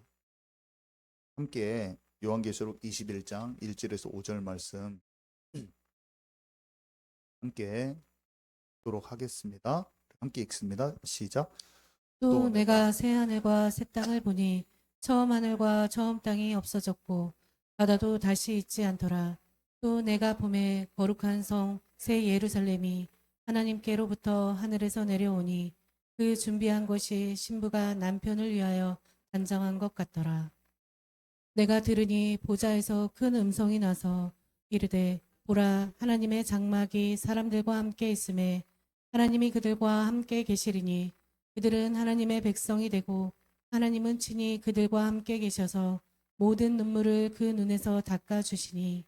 함께 요한계시록 21장 1절에서 5절 말씀 함께 보도록 하겠습니다. 함께 읽습니다. 시작. 또 또 내가 내가 새 하늘과 새 땅을 보니 처음 하늘과 처음 땅이 없어졌고 바다도 다시 있지 않더라. 또 내가 봄에 거룩한 성 새 예루살렘이 하나님께로부터 하늘에서 내려오니 그 준비한 것이 신부가 남편을 위하여 단장한 것 같더라. 내가 들으니 보좌에서 큰 음성이 나서 이르되 보라 하나님의 장막이 사람들과 함께 있음에 하나님이 그들과 함께 계시리니 그들은 하나님의 백성이 되고 하나님은 친히 그들과 함께 계셔서 모든 눈물을 그 눈에서 닦아 주시니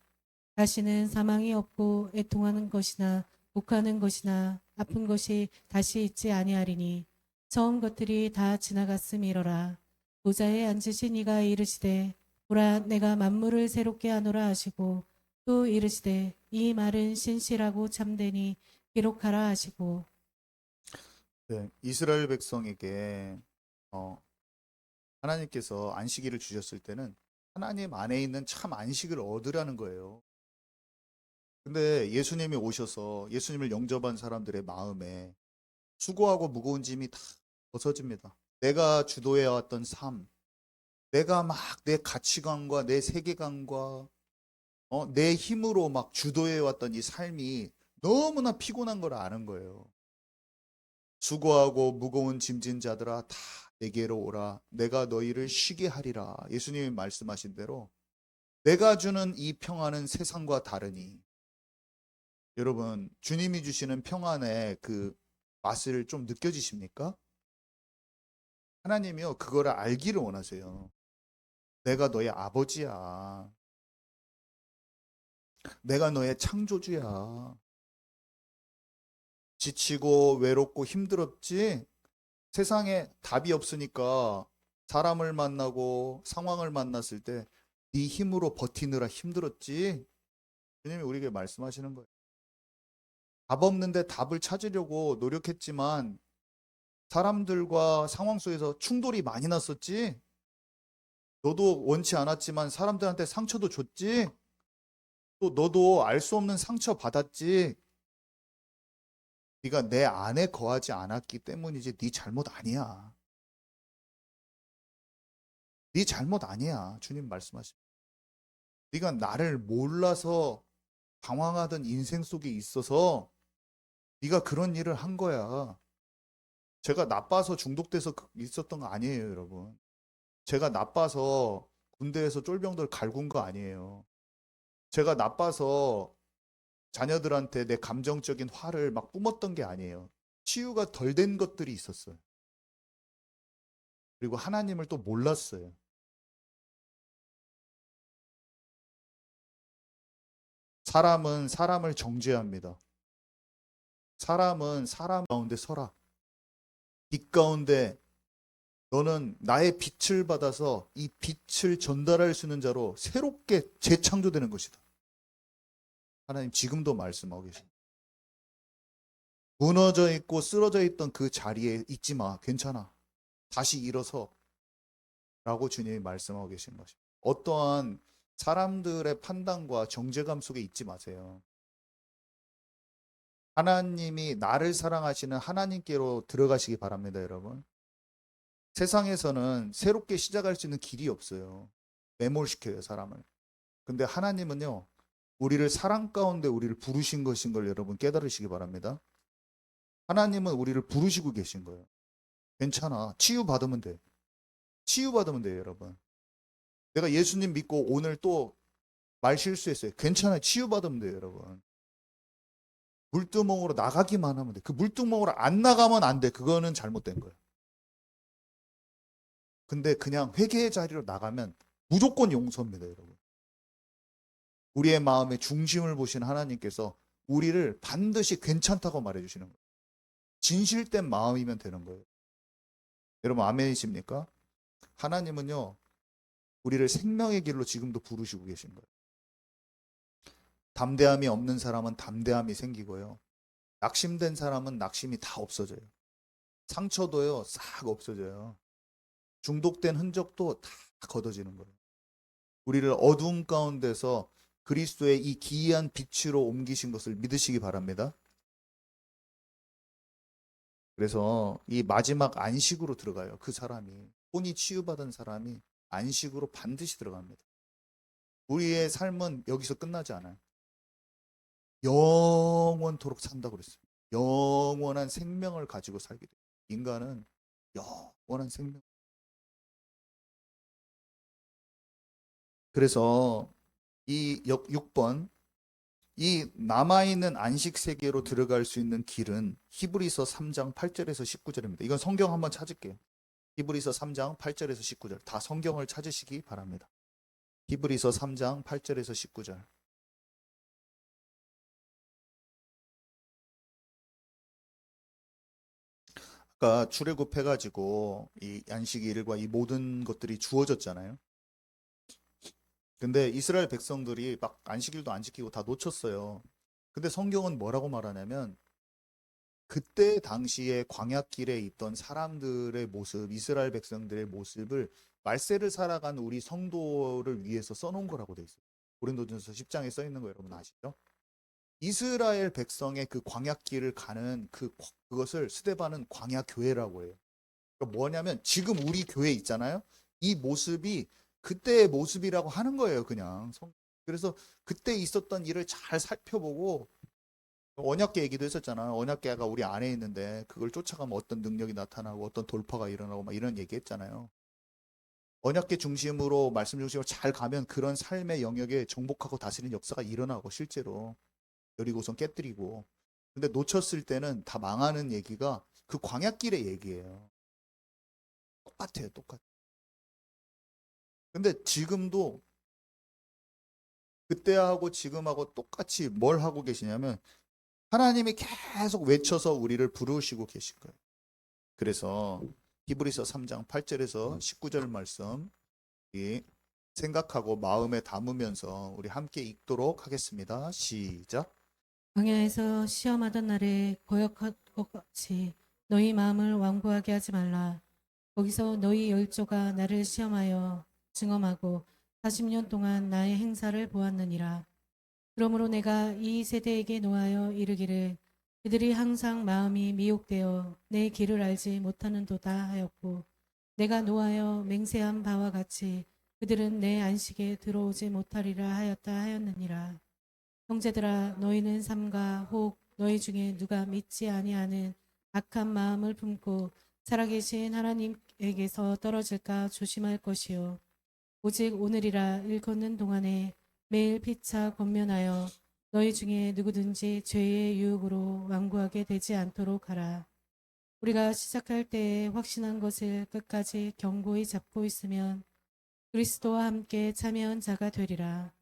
다시는 사망이 없고 애통하는 것이나 욱하는 것이나 아픈 것이 다시 있지 아니하리니 처음 것들이 다 지나갔음이로라. 보좌에 앉으신 이가 이르시되 보라 내가 만물을 새롭게 하노라 하시고 또 이르시되 이 말은 신실하고 참되니 기록하라 하시고 네, 이스라엘 백성에게 어, 하나님께서 안식일을 주셨을 때는 하나님 안에 있는 참 안식을 얻으라는 거예요. 근데 예수님이 오셔서 예수님을 영접한 사람들의 마음에 수고하고 무거운 짐이 다 벗어집니다. 내가 주도해왔던 삶, 내가 막 내 가치관과 내 세계관과 내 힘으로 막 주도해왔던 이 삶이 너무나 피곤한 걸 아는 거예요. 수고하고 무거운 짐진 자들아 다 내게로 오라. 내가 너희를 쉬게 하리라. 예수님이 말씀하신 대로 내가 주는 이 평안은 세상과 다르니 여러분 주님이 주시는 평안의 그 맛을 좀 느껴지십니까? 하나님이요 그거를 알기를 원하세요. 내가 너의 아버지야. 내가 너의 창조주야. 지치고 외롭고 힘들었지? 세상에 답이 없으니까 사람을 만나고 상황을 만났을 때 네 힘으로 버티느라 힘들었지? 주님이 우리에게 말씀하시는 거예요. 답 없는데 답을 찾으려고 노력했지만 사람들과 상황 속에서 충돌이 많이 났었지? 너도 원치 않았지만 사람들한테 상처도 줬지? 또 너도 알 수 없는 상처 받았지? 네가 내 안에 거하지 않았기 때문이지 네 잘못 아니야. 네 잘못 아니야. 주님 말씀하십니다. 네가 나를 몰라서 방황하던 인생 속에 있어서 네가 그런 일을 한 거야. 제가 나빠서 중독돼서 있었던 거 아니에요, 여러분. 제가 나빠서 군대에서 쫄병들 갈군 거 아니에요. 제가 나빠서 자녀들한테 내 감정적인 화를 막 뿜었던 게 아니에요. 치유가 덜 된 것들이 있었어요. 그리고 하나님을 또 몰랐어요. 사람은 사람을 정죄합니다. 사람은 사람 가운데 서라. 빛 가운데 너는 나의 빛을 받아서 이 빛을 전달할 수 있는 자로 새롭게 재창조되는 것이다. 하나님 지금도 말씀하고 계십니다. 무너져 있고 쓰러져 있던 그 자리에 있지 마. 괜찮아. 다시 일어서. 라고 주님이 말씀하고 계신 것입니다. 어떠한 사람들의 판단과 정죄감 속에 있지 마세요. 하나님이 나를 사랑하시는 하나님께로 들어가시기 바랍니다, 여러분. 세상에서는 새롭게 시작할 수 있는 길이 없어요. 매몰시켜요, 사람을. 근데 하나님은요, 우리를 사랑 가운데 우리를 부르신 것인 걸 여러분 깨달으시기 바랍니다. 하나님은 우리를 부르시고 계신 거예요. 괜찮아. 치유받으면 돼. 치유받으면 돼요, 여러분. 내가 예수님 믿고 오늘 또 말 실수했어요. 괜찮아요. 치유받으면 돼요, 여러분. 물두멍으로 나가기만 하면 돼. 그 물두멍으로 안 나가면 안 돼. 그거는 잘못된 거예요. 근데 그냥 회개의 자리로 나가면 무조건 용서입니다, 여러분. 우리의 마음의 중심을 보신 하나님께서 우리를 반드시 괜찮다고 말해주시는 거예요. 진실된 마음이면 되는 거예요. 여러분 아멘이십니까? 하나님은요 우리를 생명의 길로 지금도 부르시고 계신 거예요. 담대함이 없는 사람은 담대함이 생기고요. 낙심된 사람은 낙심이 다 없어져요. 상처도요 싹 없어져요. 중독된 흔적도 다 걷어지는 거예요. 우리를 어두움 가운데서 그리스도의 이 기이한 빛으로 옮기신 것을 믿으시기 바랍니다. 그래서 이 마지막 안식으로 들어가요. 그 사람이 혼이 치유받은 사람이 안식으로 반드시 들어갑니다. 우리의 삶은 여기서 끝나지 않아요. 영원토록 산다고 그랬어요. 영원한 생명을 가지고 살게 돼요. 인간은 영원한 생명. 그래서 이 6번, 이 남아있는 안식 세계로 들어갈 수 있는 길은 히브리서 3장 8절에서 19절입니다. 이건 성경 한번 찾을게요. 히브리서 3장 8절에서 19절. 다 성경을 찾으시기 바랍니다. 히브리서 3장 8절에서 19절. 아까 출애굽해가지고 이 안식일과 이 모든 것들이 주어졌잖아요. 근데 이스라엘 백성들이 막 안식일도 안 지키고 다 놓쳤어요. 근데 성경은 뭐라고 말하냐면 그때 당시에 광야길에 있던 사람들의 모습, 이스라엘 백성들의 모습을 말세를 살아간 우리 성도를 위해서 써놓은 거라고 돼 있어요. 고린도전서 10장에 써 있는 거 여러분 아시죠? 이스라엘 백성의 그 광야길을 가는 그것을 스데반은 광야교회라고 해요. 그러니까 뭐냐면 지금 우리 교회 있잖아요. 이 모습이 그때의 모습이라고 하는 거예요, 그냥. 그래서 그때 있었던 일을 잘 살펴보고 언약궤 얘기도 했었잖아. 언약궤가 우리 안에 있는데 그걸 쫓아가면 어떤 능력이 나타나고 어떤 돌파가 일어나고 막 이런 얘기 했잖아요. 언약궤 중심으로 말씀 중심으로 잘 가면 그런 삶의 영역에 정복하고 다스리는 역사가 일어나고 실제로 여리고선 깨뜨리고 근데 놓쳤을 때는 다 망하는 얘기가 그 광야길의 얘기예요. 똑같아요, 똑같아. 근데 지금도 그때하고 지금하고 똑같이 뭘 하고 계시냐면 하나님이 계속 외쳐서 우리를 부르시고 계실 거예요. 그래서 히브리서 3장 8절에서 19절 말씀 생각하고 마음에 담으면서 우리 함께 읽도록 하겠습니다. 시작. 광야에서 시험하던 날에 거역할 것 같이 너희 마음을 완고하게 하지 말라. 거기서 너희 열조가 나를 시험하여 증험하고 40년 동안 나의 행사를 보았느니라. 그러므로 내가 이 세대에게 노하여 이르기를 그들이 항상 마음이 미혹되어 내 길을 알지 못하는도다 하였고 내가 노하여 맹세한 바와 같이 그들은 내 안식에 들어오지 못하리라 하였다 하였느니라. 형제들아 너희는 삼가 혹 너희 중에 누가 믿지 아니하는 악한 마음을 품고 살아계신 하나님에게서 떨어질까 조심할 것이요 오직 오늘이라 일컫는 동안에 매일 피차 권면하여 너희 중에 누구든지 죄의 유혹으로 완고하게 되지 않도록 하라. 우리가 시작할 때에 확신한 것을 끝까지 견고히 잡고 있으면 그리스도와 함께 참여한 자가 되리라.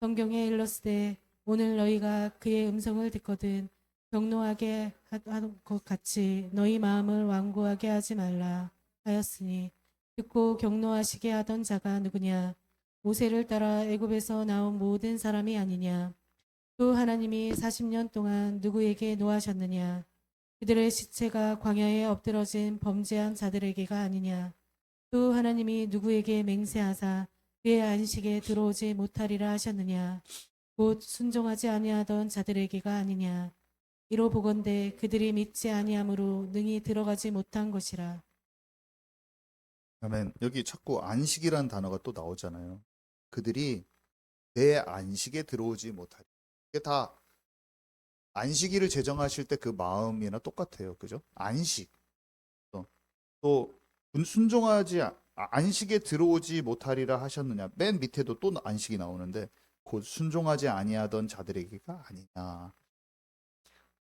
성경에 일렀으되 오늘 너희가 그의 음성을 듣거든 경노하게 하는 것 같이 너희 마음을 완고하게 하지 말라 하였으니 듣고 경노하시게 하던 자가 누구냐? 모세를 따라 애굽에서 나온 모든 사람이 아니냐? 또 하나님이 40년 동안 누구에게 노하셨느냐? 그들의 시체가 광야에 엎드러진 범죄한 자들에게가 아니냐? 또 하나님이 누구에게 맹세하사 그의 안식에 들어오지 못하리라 하셨느냐? 곧 순종하지 아니하던 자들에게가 아니냐? 이로 보건대 그들이 믿지 아니함으로 능히 들어가지 못한 것이라. 아멘. 여기 자꾸 안식이라는 단어가 또 나오잖아요. 그들이 내 안식에 들어오지 못하리. 이게 다 안식일을 제정하실 때 그 마음이나 똑같아요. 그죠? 안식. 또 순종하지 안식에 들어오지 못하리라 하셨느냐. 맨 밑에도 또 안식이 나오는데 곧 순종하지 아니하던 자들에게가 아니냐.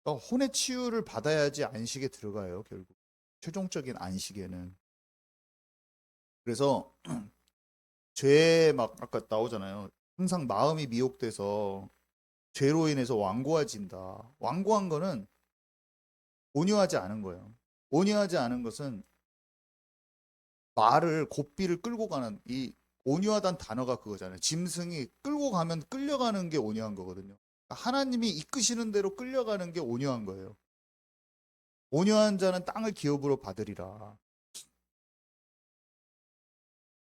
그러니까 혼의 치유를 받아야지 안식에 들어가요. 결국 최종적인 안식에는. 그래서 죄에 막 아까 나오잖아요. 항상 마음이 미혹돼서 죄로 인해서 완고해진다. 완고한 거는 온유하지 않은 거예요. 온유하지 않은 것은 말을 고삐를 끌고 가는 이 온유하다는 단어가 그거잖아요. 짐승이 끌고 가면 끌려가는 게 온유한 거거든요. 하나님이 이끄시는 대로 끌려가는 게 온유한 거예요. 온유한 자는 땅을 기업으로 받으리라.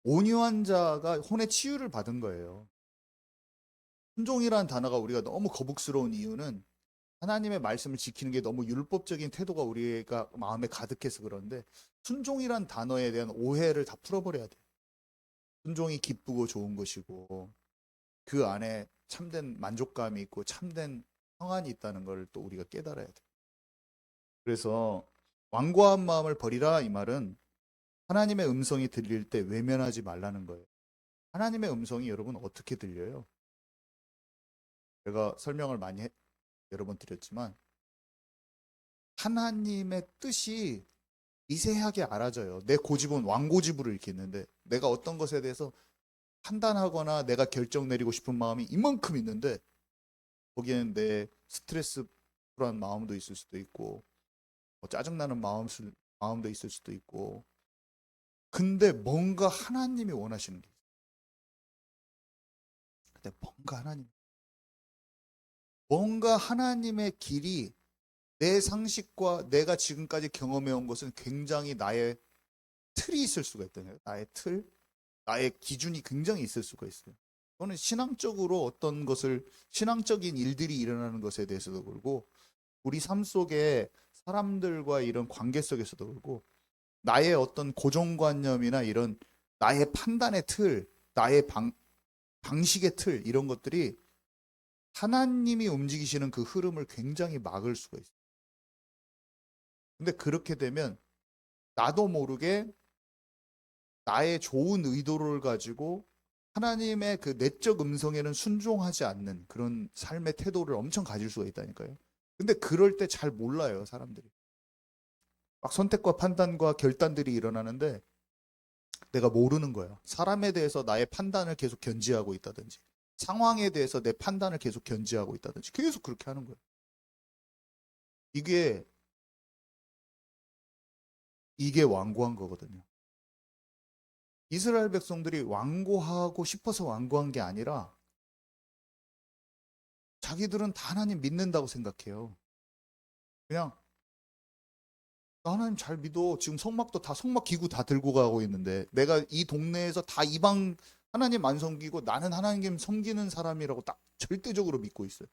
온유한 자가 혼의 치유를 받은 거예요. 순종이라는 단어가 우리가 너무 거북스러운 이유는 하나님의 말씀을 지키는 게 너무 율법적인 태도가 우리가 마음에 가득해서 그런데 순종이란 단어에 대한 오해를 다 풀어버려야 돼요. 순종이 기쁘고 좋은 것이고 그 안에 참된 만족감이 있고 참된 평안이 있다는 걸 또 우리가 깨달아야 돼. 그래서 완고한 마음을 버리라 이 말은 하나님의 음성이 들릴 때 외면하지 말라는 거예요. 하나님의 음성이 여러분 어떻게 들려요? 제가 설명을 여러 번 드렸지만 하나님의 뜻이 미세하게 알아져요. 내 고집은 왕고집으로 이렇게 있는데 내가 어떤 것에 대해서 판단하거나 내가 결정 내리고 싶은 마음이 이만큼 있는데 거기에는 내 스트레스풀한 마음도 있을 수도 있고 짜증나는 마음도 있을 수도 있고 근데 뭔가 하나님이 원하시는 게 있어요. 근데 뭔가 하나님의 길이 내 상식과 내가 지금까지 경험해온 것은 굉장히 나의 틀이 있을 수가 있다는 거예요. 나의 틀, 나의 기준이 굉장히 있을 수가 있어요. 그거는 신앙적으로 어떤 것을 신앙적인 일들이 일어나는 것에 대해서도 그렇고 우리 삶 속에 사람들과 이런 관계 속에서도 그렇고 나의 어떤 고정관념이나 이런 나의 판단의 틀, 나의 방식의 틀 이런 것들이 하나님이 움직이시는 그 흐름을 굉장히 막을 수가 있어요. 근데 그렇게 되면 나도 모르게 나의 좋은 의도를 가지고 하나님의 그 내적 음성에는 순종하지 않는 그런 삶의 태도를 엄청 가질 수가 있다니까요. 근데 그럴 때 잘 몰라요, 사람들이. 막 선택과 판단과 결단들이 일어나는데 내가 모르는 거예요. 사람에 대해서 나의 판단을 계속 견지하고 있다든지, 상황에 대해서 내 판단을 계속 견지하고 있다든지, 계속 그렇게 하는 거예요. 이게, 이게 완고한 거거든요. 이스라엘 백성들이 완고하고 싶어서 완고한 게 아니라 자기들은 다 하나님 믿는다고 생각해요. 그냥 나 하나님 잘 믿어. 지금 성막도 다 성막 기구 다 들고 가고 있는데 내가 이 동네에서 다 이방 하나님 안 섬기고 나는 하나님 섬기는 사람이라고 딱 절대적으로 믿고 있어요.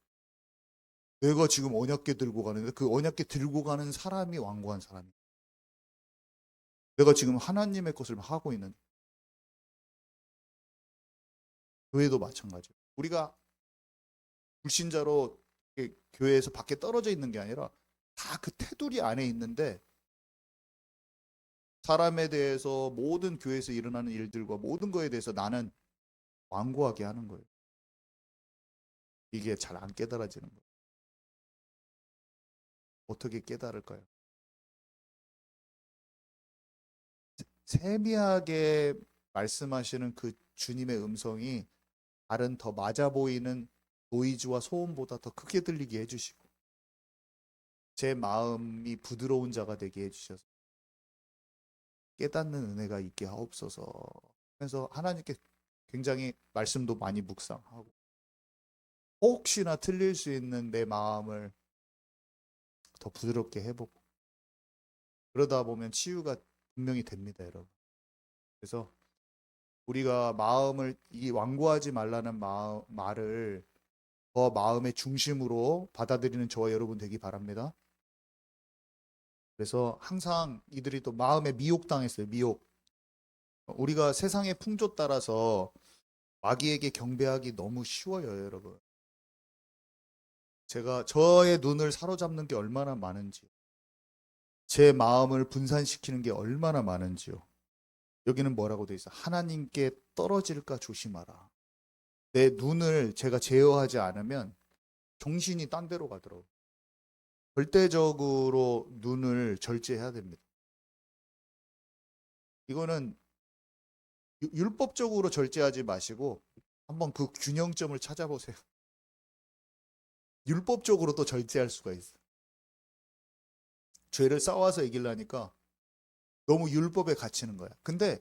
내가 지금 언약궤 들고 가는데 그 언약궤 들고 가는 사람이 완고한 사람이야. 내가 지금 하나님의 것을 하고 있는 교회도 마찬가지예요. 우리가 불신자로 교회에서 밖에 떨어져 있는 게 아니라 다 그 테두리 안에 있는데 사람에 대해서 모든 교회에서 일어나는 일들과 모든 거에 대해서 나는 완고하게 하는 거예요. 이게 잘 안 깨달아지는 거예요. 어떻게 깨달을까요? 세미하게 말씀하시는 그 주님의 음성이 다른 더 맞아 보이는 노이즈와 소음보다 더 크게 들리게 해주시고 제 마음이 부드러운 자가 되게 해주셔서 깨닫는 은혜가 있게 하옵소서 하면서 하나님께 굉장히 말씀도 많이 묵상하고 혹시나 틀릴 수 있는 내 마음을 더 부드럽게 해보고 그러다 보면 치유가 분명히 됩니다, 여러분. 그래서 우리가 마음을 이 완고하지 말라는 말을 더 마음의 중심으로 받아들이는 저와 여러분 되기 바랍니다. 그래서 항상 이들이 또 마음에 미혹당했어요. 미혹. 우리가 세상의 풍조 따라서 마귀에게 경배하기 너무 쉬워요, 여러분. 제가 저의 눈을 사로잡는 게 얼마나 많은지, 제 마음을 분산시키는 게 얼마나 많은지요. 여기는 뭐라고 돼 있어? 하나님께 떨어질까 조심하라. 내 눈을 제가 제어하지 않으면 정신이 딴 데로 가더라고요. 절대적으로 눈을 절제해야 됩니다. 이거는 율법적으로 절제하지 마시고 한번 그 균형점을 찾아보세요. 율법적으로도 절제할 수가 있어요. 죄를 싸워서 이기려니까 너무 율법에 갇히는 거야. 근데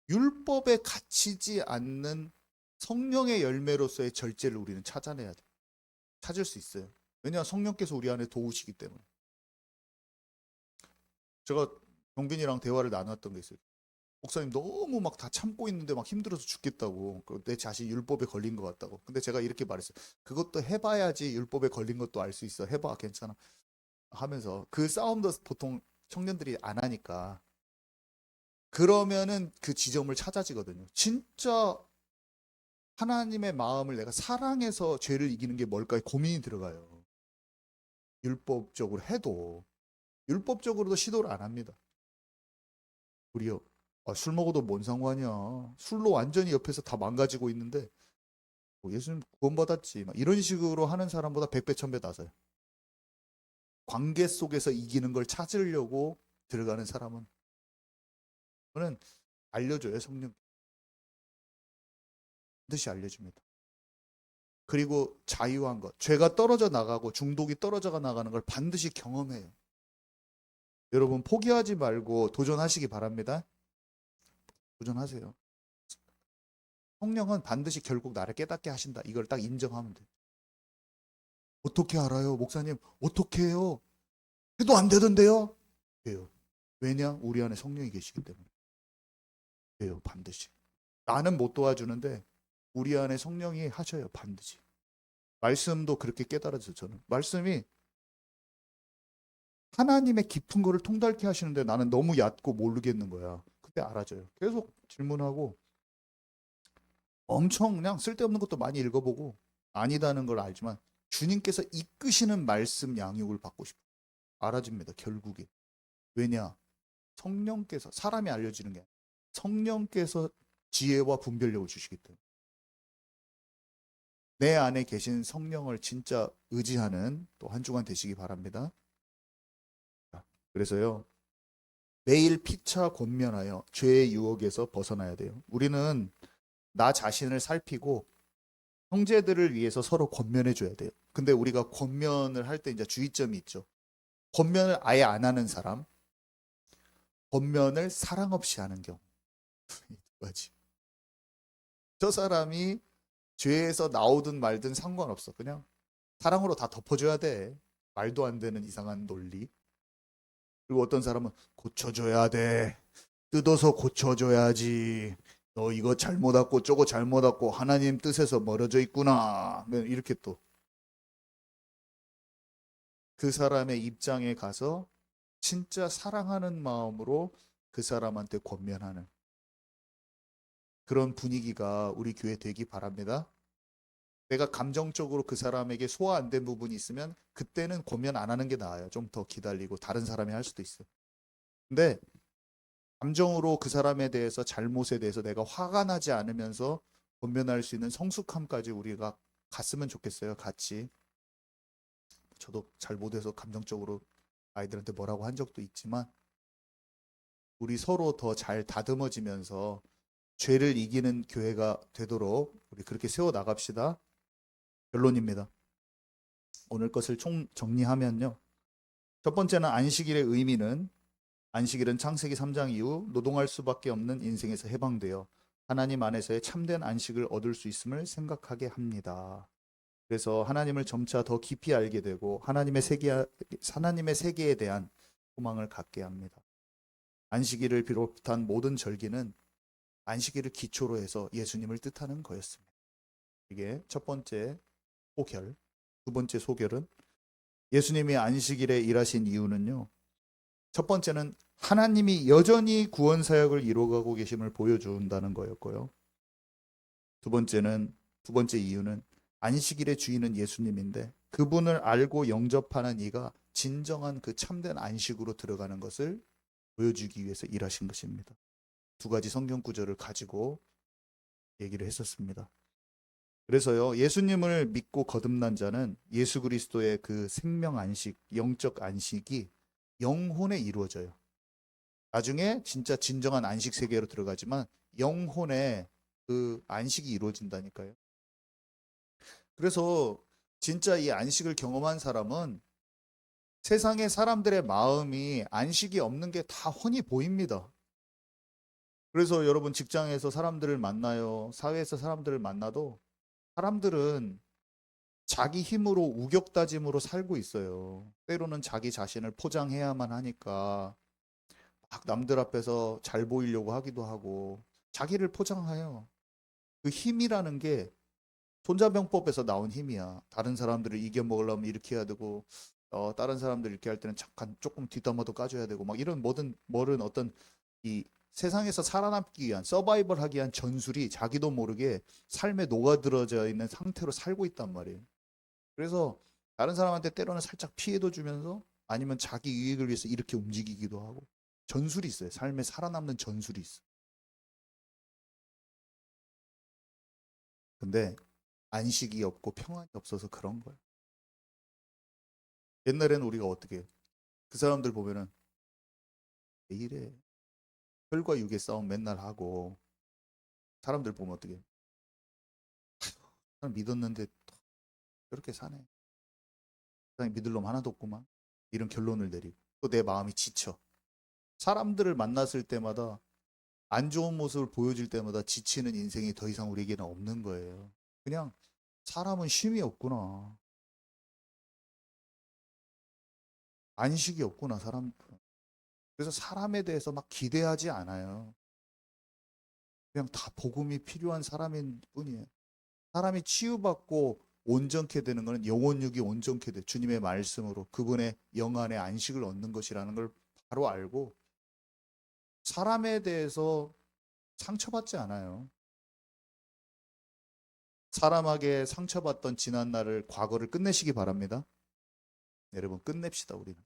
율법에 갇히지 않는 성령의 열매로서의 절제를 우리는 찾아내야 돼. 찾을 수 있어요. 왜냐하면 성령께서 우리 안에 도우시기 때문에. 제가 경빈이랑 대화를 나눴던 게 있어요. 목사님 너무 막 다 참고 있는데 막 힘들어서 죽겠다고. 내 자신 율법에 걸린 것 같다고. 근데 제가 이렇게 말했어요. 그것도 해봐야지 율법에 걸린 것도 알 수 있어. 해봐, 괜찮아. 하면서 그 싸움도 보통 청년들이 안 하니까 그러면은 그 지점을 찾아지거든요. 진짜 하나님의 마음을 내가 사랑해서 죄를 이기는 게 뭘까 고민이 들어가요. 율법적으로 해도 율법적으로도 시도를 안 합니다. 우리요. 술 먹어도 뭔 상관이야. 술로 완전히 옆에서 다 망가지고 있는데 뭐 예수님 구원받았지. 막 이런 식으로 하는 사람보다 100배, 1000배 낮아요. 관계 속에서 이기는 걸 찾으려고 들어가는 사람은 저는 알려줘요. 성령 반드시 알려줍니다. 그리고 자유한 것, 죄가 떨어져 나가고 중독이 떨어져 나가는 걸 반드시 경험해요. 여러분 포기하지 말고 도전하시기 바랍니다. 도전하세요. 성령은 반드시 결국 나를 깨닫게 하신다. 이걸 딱 인정하면 돼요. 어떻게 알아요? 목사님 어떻게 해요? 해도 안 되던데요? 돼요. 왜냐? 우리 안에 성령이 계시기 때문에 돼요. 반드시. 나는 못 도와주는데 우리 안에 성령이 하셔요. 반드시. 말씀도 그렇게 깨달아져요. 저는 말씀이 하나님의 깊은 거를 통달케 하시는데 나는 너무 얕고 모르겠는 거야. 그때 알아져요. 계속 질문하고 엄청 그냥 쓸데없는 것도 많이 읽어보고 아니다는 걸 알지만 주님께서 이끄시는 말씀 양육을 받고 싶어요. 알아집니다. 결국에. 왜냐? 성령께서 사람이 알려지는 게 아니라 성령께서 지혜와 분별력을 주시기 때문에 내 안에 계신 성령을 진짜 의지하는 또 한 주간 되시기 바랍니다. 그래서요. 매일 피차 권면하여 죄의 유혹에서 벗어나야 돼요. 우리는 나 자신을 살피고 형제들을 위해서 서로 권면해 줘야 돼요. 근데 우리가 권면을 할 때 이제 주의점이 있죠. 권면을 아예 안 하는 사람, 권면을 사랑 없이 하는 경우. 이 두 가지. 저 사람이 죄에서 나오든 말든 상관없어. 그냥 사랑으로 다 덮어줘야 돼. 말도 안 되는 이상한 논리. 그리고 어떤 사람은 고쳐줘야 돼. 뜯어서 고쳐줘야지. 너 이거 잘못 왔고 저거 잘못 왔고 하나님 뜻에서 멀어져 있구나. 이렇게 또 그 사람의 입장에 가서 진짜 사랑하는 마음으로 그 사람한테 권면하는 그런 분위기가 우리 교회 되기 바랍니다. 내가 감정적으로 그 사람에게 소화 안 된 부분이 있으면 그때는 권면 안 하는 게 나아요. 좀 더 기다리고 다른 사람이 할 수도 있어요. 근데 감정으로 그 사람에 대해서 잘못에 대해서 내가 화가 나지 않으면서 권면할 수 있는 성숙함까지 우리가 갔으면 좋겠어요. 같이. 저도 잘 못해서 감정적으로 아이들한테 뭐라고 한 적도 있지만 우리 서로 더 잘 다듬어지면서 죄를 이기는 교회가 되도록 우리 그렇게 세워 나갑시다. 결론입니다. 오늘 것을 총 정리하면요. 첫 번째는 안식일의 의미는 안식일은 창세기 3장 이후 노동할 수밖에 없는 인생에서 해방되어 하나님 안에서의 참된 안식을 얻을 수 있음을 생각하게 합니다. 그래서 하나님을 점차 더 깊이 알게 되고 하나님의 세계에 대한 소망을 갖게 합니다. 안식일을 비롯한 모든 절기는 안식일을 기초로 해서 예수님을 뜻하는 거였습니다. 이게 첫 번째 소결. 두 번째 소결은 예수님이 안식일에 일하신 이유는요. 첫 번째는 하나님이 여전히 구원 사역을 이루어가고 계심을 보여준다는 거였고요. 두 번째 이유는 안식일의 주인은 예수님인데 그분을 알고 영접하는 이가 진정한 그 참된 안식으로 들어가는 것을 보여주기 위해서 일하신 것입니다. 두 가지 성경 구절을 가지고 얘기를 했었습니다. 그래서요, 예수님을 믿고 거듭난 자는 예수 그리스도의 그 생명 안식, 영적 안식이 영혼에 이루어져요. 나중에 진짜 진정한 안식 세계로 들어가지만 영혼에 그 안식이 이루어진다니까요. 그래서 진짜 이 안식을 경험한 사람은 세상의 사람들의 마음이 안식이 없는 게 다 훤히 보입니다. 그래서 여러분 직장에서 사람들을 만나요. 사회에서 사람들을 만나도 사람들은 자기 힘으로 우격다짐으로 살고 있어요. 때로는 자기 자신을 포장해야만 하니까 막 남들 앞에서 잘 보이려고 하기도 하고 자기를 포장해요. 그 힘이라는 게 손자병법에서 나온 힘이야. 다른 사람들을 이겨먹으려면 이렇게 해야 되고 다른 사람들 이렇게 할 때는 잠깐 조금 뒷담화도 까줘야 되고 막 이런 뭐든 어떤 이 세상에서 살아남기 위한 서바이벌 하기 위한 전술이 자기도 모르게 삶에 녹아들어져 있는 상태로 살고 있단 말이에요. 그래서 다른 사람한테 때로는 살짝 피해도 주면서 아니면 자기 이익을 위해서 이렇게 움직이기도 하고 전술이 있어요. 삶에 살아남는 전술이 있어요. 근데 안식이 없고 평안이 없어서 그런 거예요. 옛날에는 우리가 어떻게 해요? 그 사람들 보면은 왜 이래? 혈과 육의 싸움 맨날 하고 사람들 보면 어떻게 해요? 사람 믿었는데 또 저렇게 사네. 세상에 믿을 놈 하나도 없구만. 이런 결론을 내리고 또 내 마음이 지쳐. 사람들을 만났을 때마다 안 좋은 모습을 보여줄 때마다 지치는 인생이 더 이상 우리에게는 없는 거예요. 그냥 사람은 쉼이 없구나. 안식이 없구나, 사람. 그래서 사람에 대해서 막 기대하지 않아요. 그냥 다 복음이 필요한 사람인 뿐이에요. 사람이 치유받고 온전케 되는 것은 영혼육이 온전케 돼. 주님의 말씀으로 그분의 영 안에 안식을 얻는 것이라는 걸 바로 알고 사람에 대해서 상처받지 않아요. 사람에게 상처받던 지난 날을 과거를 끝내시기 바랍니다. 여러분 끝냅시다 우리는.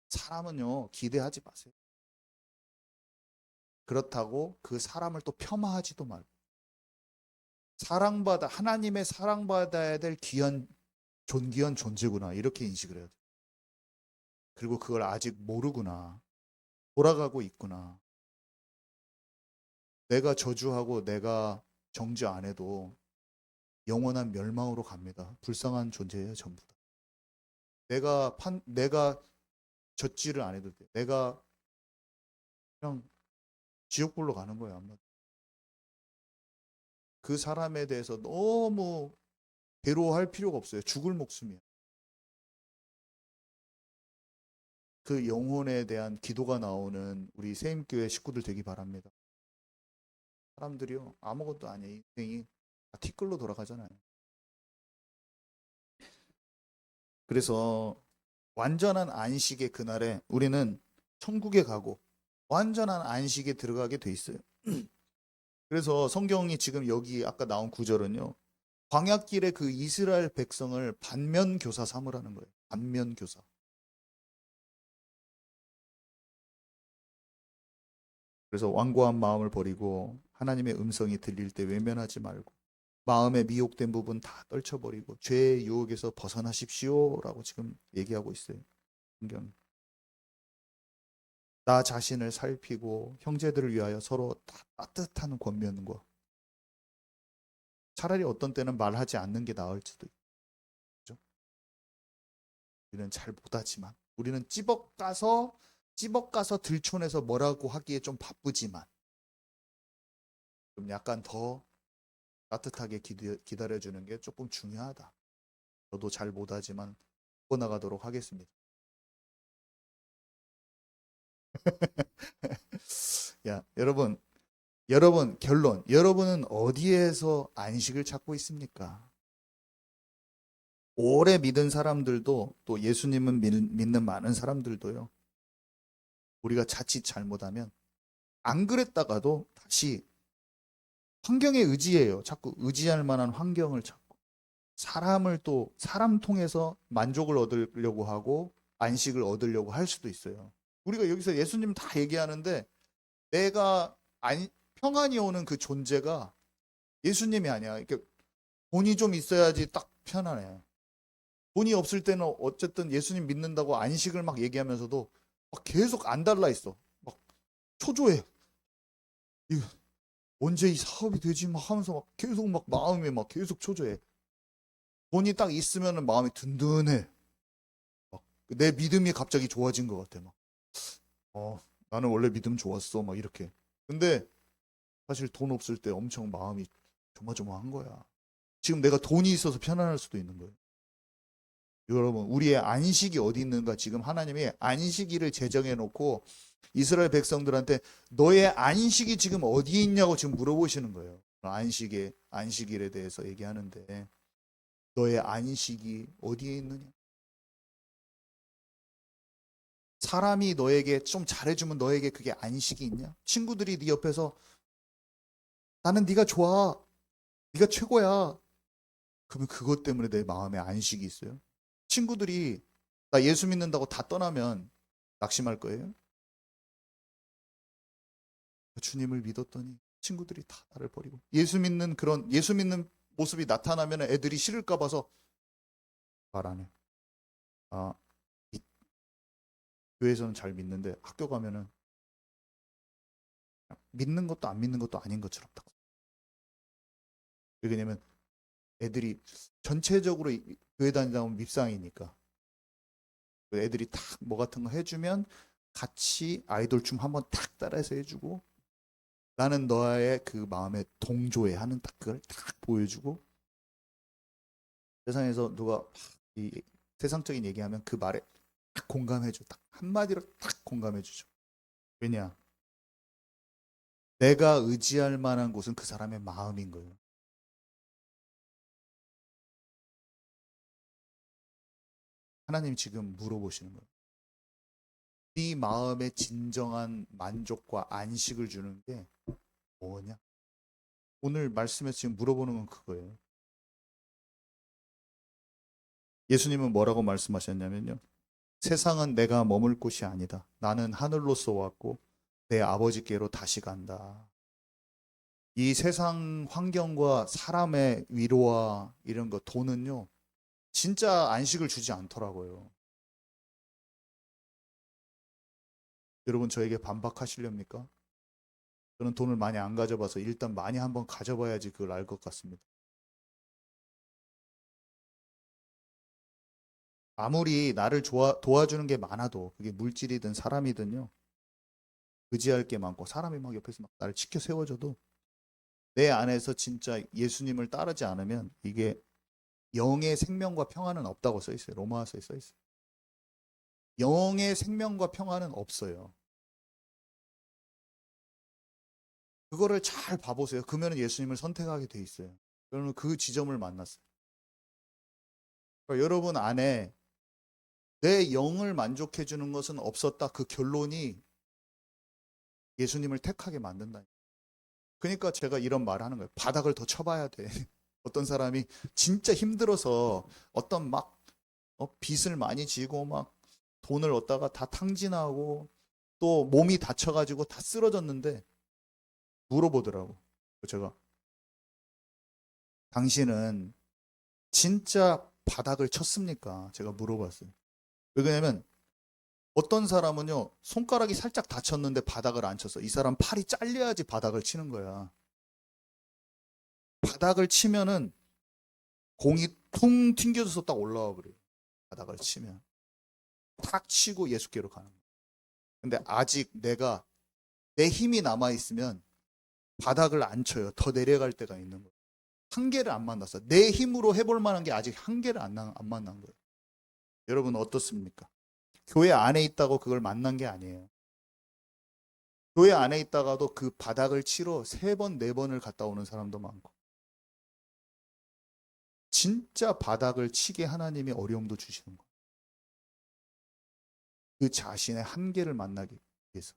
사람은요 기대하지 마세요. 그렇다고 그 사람을 또 폄하하지도 말고 사랑받아 하나님의 사랑받아야 될 귀한 존귀한 존재구나 이렇게 인식을 해야 돼. 그리고 그걸 아직 모르구나. 돌아가고 있구나. 내가 저주하고 내가 정죄 안 해도 영원한 멸망으로 갑니다. 불쌍한 존재예요 전부 다. 내가 젖지를 안 해도 돼. 내가 그냥 지옥불로 가는 거예요 아마. 그 사람에 대해서 너무 괴로워할 필요가 없어요. 죽을 목숨이야. 그 영혼에 대한 기도가 나오는 우리 세임교회 식구들 되기 바랍니다. 사람들이요 아무것도 아니에요. 인생이 다 티끌로 돌아가잖아요. 그래서 완전한 안식의 그날에 우리는 천국에 가고 완전한 안식에 들어가게 돼 있어요. 그래서 성경이 지금 여기 아까 나온 구절은요. 광야길에 그 이스라엘 백성을 반면교사 삼으라는 거예요. 반면교사. 그래서 완고한 마음을 버리고 하나님의 음성이 들릴 때 외면하지 말고 마음에 미혹된 부분 다 떨쳐버리고 죄의 유혹에서 벗어나십시오라고 지금 얘기하고 있어요. 성경. 나 자신을 살피고 형제들을 위하여 서로 따뜻한 권면과 차라리 어떤 때는 말하지 않는 게 나을 수도 있죠. 우리는 잘 못하지만 우리는 찌벅가서 들촌에서 뭐라고 하기에 좀 바쁘지만 좀 약간 더 따뜻하게 기다려주는 게 조금 중요하다. 저도 잘 못하지만 바꿔나가도록 하겠습니다. 야, 여러분 결론. 여러분은 어디에서 안식을 찾고 있습니까? 오래 믿은 사람들도 또 예수님을 믿는 많은 사람들도요. 우리가 자칫 잘못하면 안 그랬다가도 다시 환경에 의지해요. 자꾸 의지할 만한 환경을 찾고 사람을 또 사람 통해서 만족을 얻으려고 하고 안식을 얻으려고 할 수도 있어요. 우리가 여기서 예수님 다 얘기하는데 내가 평안이 오는 그 존재가 예수님이 아니야. 이렇게 돈이 좀 있어야지 딱 편안해. 돈이 없을 때는 어쨌든 예수님 믿는다고 안식을 막 얘기하면서도 막 계속 안 달라 있어. 막 초조해. 이거 언제 이 사업이 되지? 막 하면서 막 계속 막 마음이 막 계속 초조해. 돈이 딱 있으면 마음이 든든해. 막 내 믿음이 갑자기 좋아진 것 같아. 막 나는 원래 믿음 좋았어. 막 이렇게. 근데 사실 돈 없을 때 엄청 마음이 조마조마한 거야. 지금 내가 돈이 있어서 편안할 수도 있는 거예요. 여러분, 우리의 안식이 어디 있는가? 지금 하나님이 안식일을 제정해 놓고 이스라엘 백성들한테 너의 안식이 지금 어디에 있냐고 지금 물어보시는 거예요. 안식일에 대해서 얘기하는데 너의 안식이 어디에 있느냐? 사람이 너에게 좀 잘해주면 너에게 그게 안식이 있냐? 친구들이 네 옆에서 나는 네가 좋아, 네가 최고야. 그러면 그것 때문에 내 마음에 안식이 있어요? 친구들이 나 예수 믿는다고 다 떠나면 낙심할 거예요? 주님을 믿었더니 친구들이 다 나를 버리고 예수 믿는 모습이 나타나면 애들이 싫을까 봐서 말 안 해. 아, 이 교회에서는 잘 믿는데 학교 가면은 믿는 것도 안 믿는 것도 아닌 것처럼 딱. 왜냐면 애들이 전체적으로 교회 다니다 보면 밉상이니까 애들이 탁 뭐 같은 거 해주면 같이 아이돌 춤 한번 탁 따라해서 해주고 나는 너의 그 마음에 동조해 하는 딱 그걸 딱 보여주고 세상에서 누가 이 세상적인 얘기하면 그 말에 딱 공감해줘. 딱 한마디로 딱 공감해주죠. 왜냐? 내가 의지할 만한 곳은 그 사람의 마음인 거예요. 하나님이 지금 물어보시는 거예요. 네 마음의 진정한 만족과 안식을 주는 게 뭐냐? 오늘 말씀에서 지금 물어보는 건 그거예요. 예수님은 뭐라고 말씀하셨냐면요. 세상은 내가 머물 곳이 아니다. 나는 하늘로서 왔고 내 아버지께로 다시 간다. 이 세상 환경과 사람의 위로와 이런 거 돈은요. 진짜 안식을 주지 않더라고요. 여러분 저에게 반박하시렵니까? 저는 돈을 많이 안 가져봐서 일단 많이 한번 가져봐야지 그걸 알 것 같습니다. 아무리 나를 도와주는 게 많아도 그게 물질이든 사람이든요. 의지할 게 많고 사람이 막 옆에서 막 나를 지켜 세워줘도 내 안에서 진짜 예수님을 따르지 않으면 이게 영의 생명과 평안은 없다고 써 있어요. 로마서에 써 있어요. 영의 생명과 평안은 없어요. 그거를 잘 봐보세요. 그러면 예수님을 선택하게 돼 있어요. 그러면 그 지점을 만났어요. 그러니까 여러분 안에 내 영을 만족해 주는 것은 없었다. 그 결론이 예수님을 택하게 만든다. 그러니까 제가 이런 말을 하는 거예요. 바닥을 더 쳐봐야 돼. 어떤 사람이 진짜 힘들어서 어떤 막 빚을 많이 지고 막 돈을 얻다가 다 탕진하고 또 몸이 다쳐가지고 다 쓰러졌는데 물어보더라고. 제가 당신은 진짜 바닥을 쳤습니까? 제가 물어봤어요. 왜냐면 어떤 사람은요 손가락이 살짝 다쳤는데 바닥을 안 쳤어. 이 사람 팔이 잘려야지 바닥을 치는 거야. 바닥을 치면은 공이 퉁 튕겨져서 딱 올라와 버려요. 바닥을 치면 탁 치고 예수께로 가는 거야. 근데 아직 내가 내 힘이 남아 있으면 바닥을 안 쳐요. 더 내려갈 때가 있는 거예요. 한계를 안 만났어. 내 힘으로 해볼 만한 게 아직 한계를 안 만난 거예요. 여러분 어떻습니까? 교회 안에 있다고 그걸 만난 게 아니에요. 교회 안에 있다가도 그 바닥을 치러 3번, 4번을 갔다 오는 사람도 많고. 진짜 바닥을 치게 하나님이 어려움도 주시는 거예요. 그 자신의 한계를 만나기 위해서.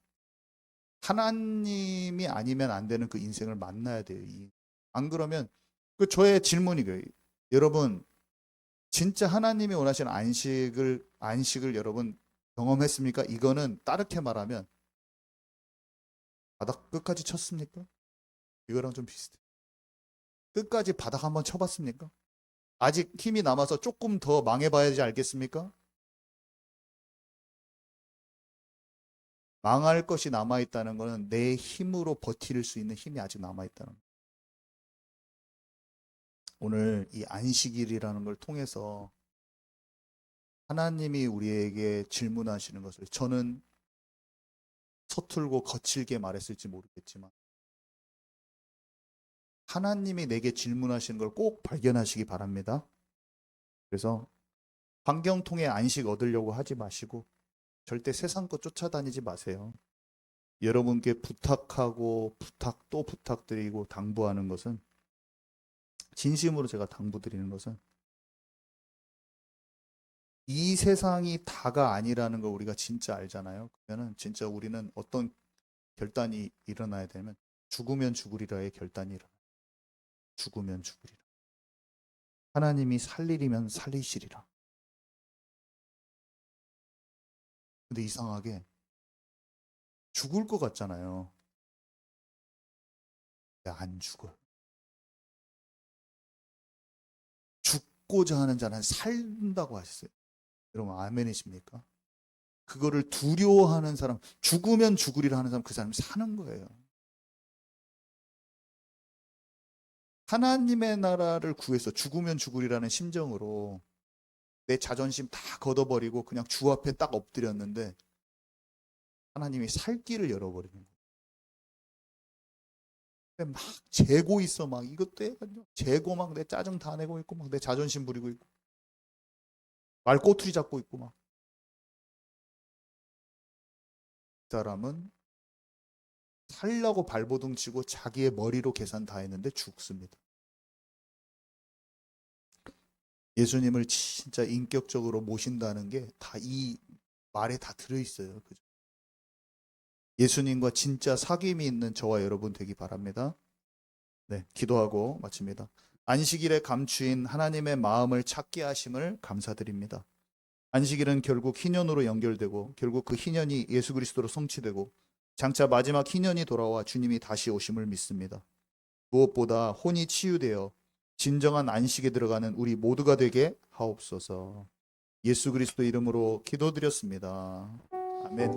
하나님이 아니면 안 되는 그 인생을 만나야 돼요. 안 그러면 그 저의 질문이에요. 여러분 진짜 하나님이 원하시는 안식을 여러분 경험했습니까? 이거는 따르게 말하면 바닥 끝까지 쳤습니까? 이거랑 좀 비슷해. 끝까지 바닥 한번 쳐봤습니까? 아직 힘이 남아서 조금 더 망해봐야지 알겠습니까? 망할 것이 남아있다는 것은 내 힘으로 버틸 수 있는 힘이 아직 남아있다는 거예요. 오늘 이 안식일이라는 걸 통해서 하나님이 우리에게 질문하시는 것을 저는 서툴고 거칠게 말했을지 모르겠지만 하나님이 내게 질문하시는 걸 꼭 발견하시기 바랍니다. 그래서 환경통에 안식 얻으려고 하지 마시고 절대 세상 것 쫓아다니지 마세요. 여러분께 부탁하고 부탁 또 부탁드리고 당부하는 것은 진심으로 제가 당부드리는 것은 이 세상이 다가 아니라는 걸 우리가 진짜 알잖아요. 그러면은 진짜 우리는 어떤 결단이 일어나야 되면 죽으면 죽으리라의 결단이 일어나요. 죽으면 죽으리라. 하나님이 살리리면 살리시리라. 근데 이상하게 죽을 것 같잖아요. 근데 안 죽어요. 죽고자 하는 자는 산다고 하셨어요. 여러분 아멘이십니까? 그거를 두려워하는 사람, 죽으면 죽으리라 하는 사람, 그 사람이 사는 거예요. 하나님의 나라를 구해서 죽으면 죽으리라는 심정으로 내 자존심 다 걷어버리고 그냥 주 앞에 딱 엎드렸는데 하나님이 살 길을 열어버리는 거예요. 근데 막 재고 있어. 막 이것도 해가지고 재고 막 내 짜증 다 내고 있고 막 내 자존심 부리고 있고 말 꼬투리 잡고 있고 막. 그 사람은 살려고 발버둥 치고 자기의 머리로 계산 다 했는데 죽습니다. 예수님을 진짜 인격적으로 모신다는 게 다 이 말에 다 들어있어요. 그죠? 예수님과 진짜 사귐이 있는 저와 여러분 되기 바랍니다. 네, 기도하고 마칩니다. 안식일에 감추인 하나님의 마음을 찾게 하심을 감사드립니다. 안식일은 결국 희년으로 연결되고 결국 그 희년이 예수 그리스도로 성취되고 장차 마지막 희년이 돌아와 주님이 다시 오심을 믿습니다. 무엇보다 혼이 치유되어 진정한 안식에 들어가는 우리 모두가 되게 하옵소서. 예수 그리스도 이름으로 기도드렸습니다. 아멘.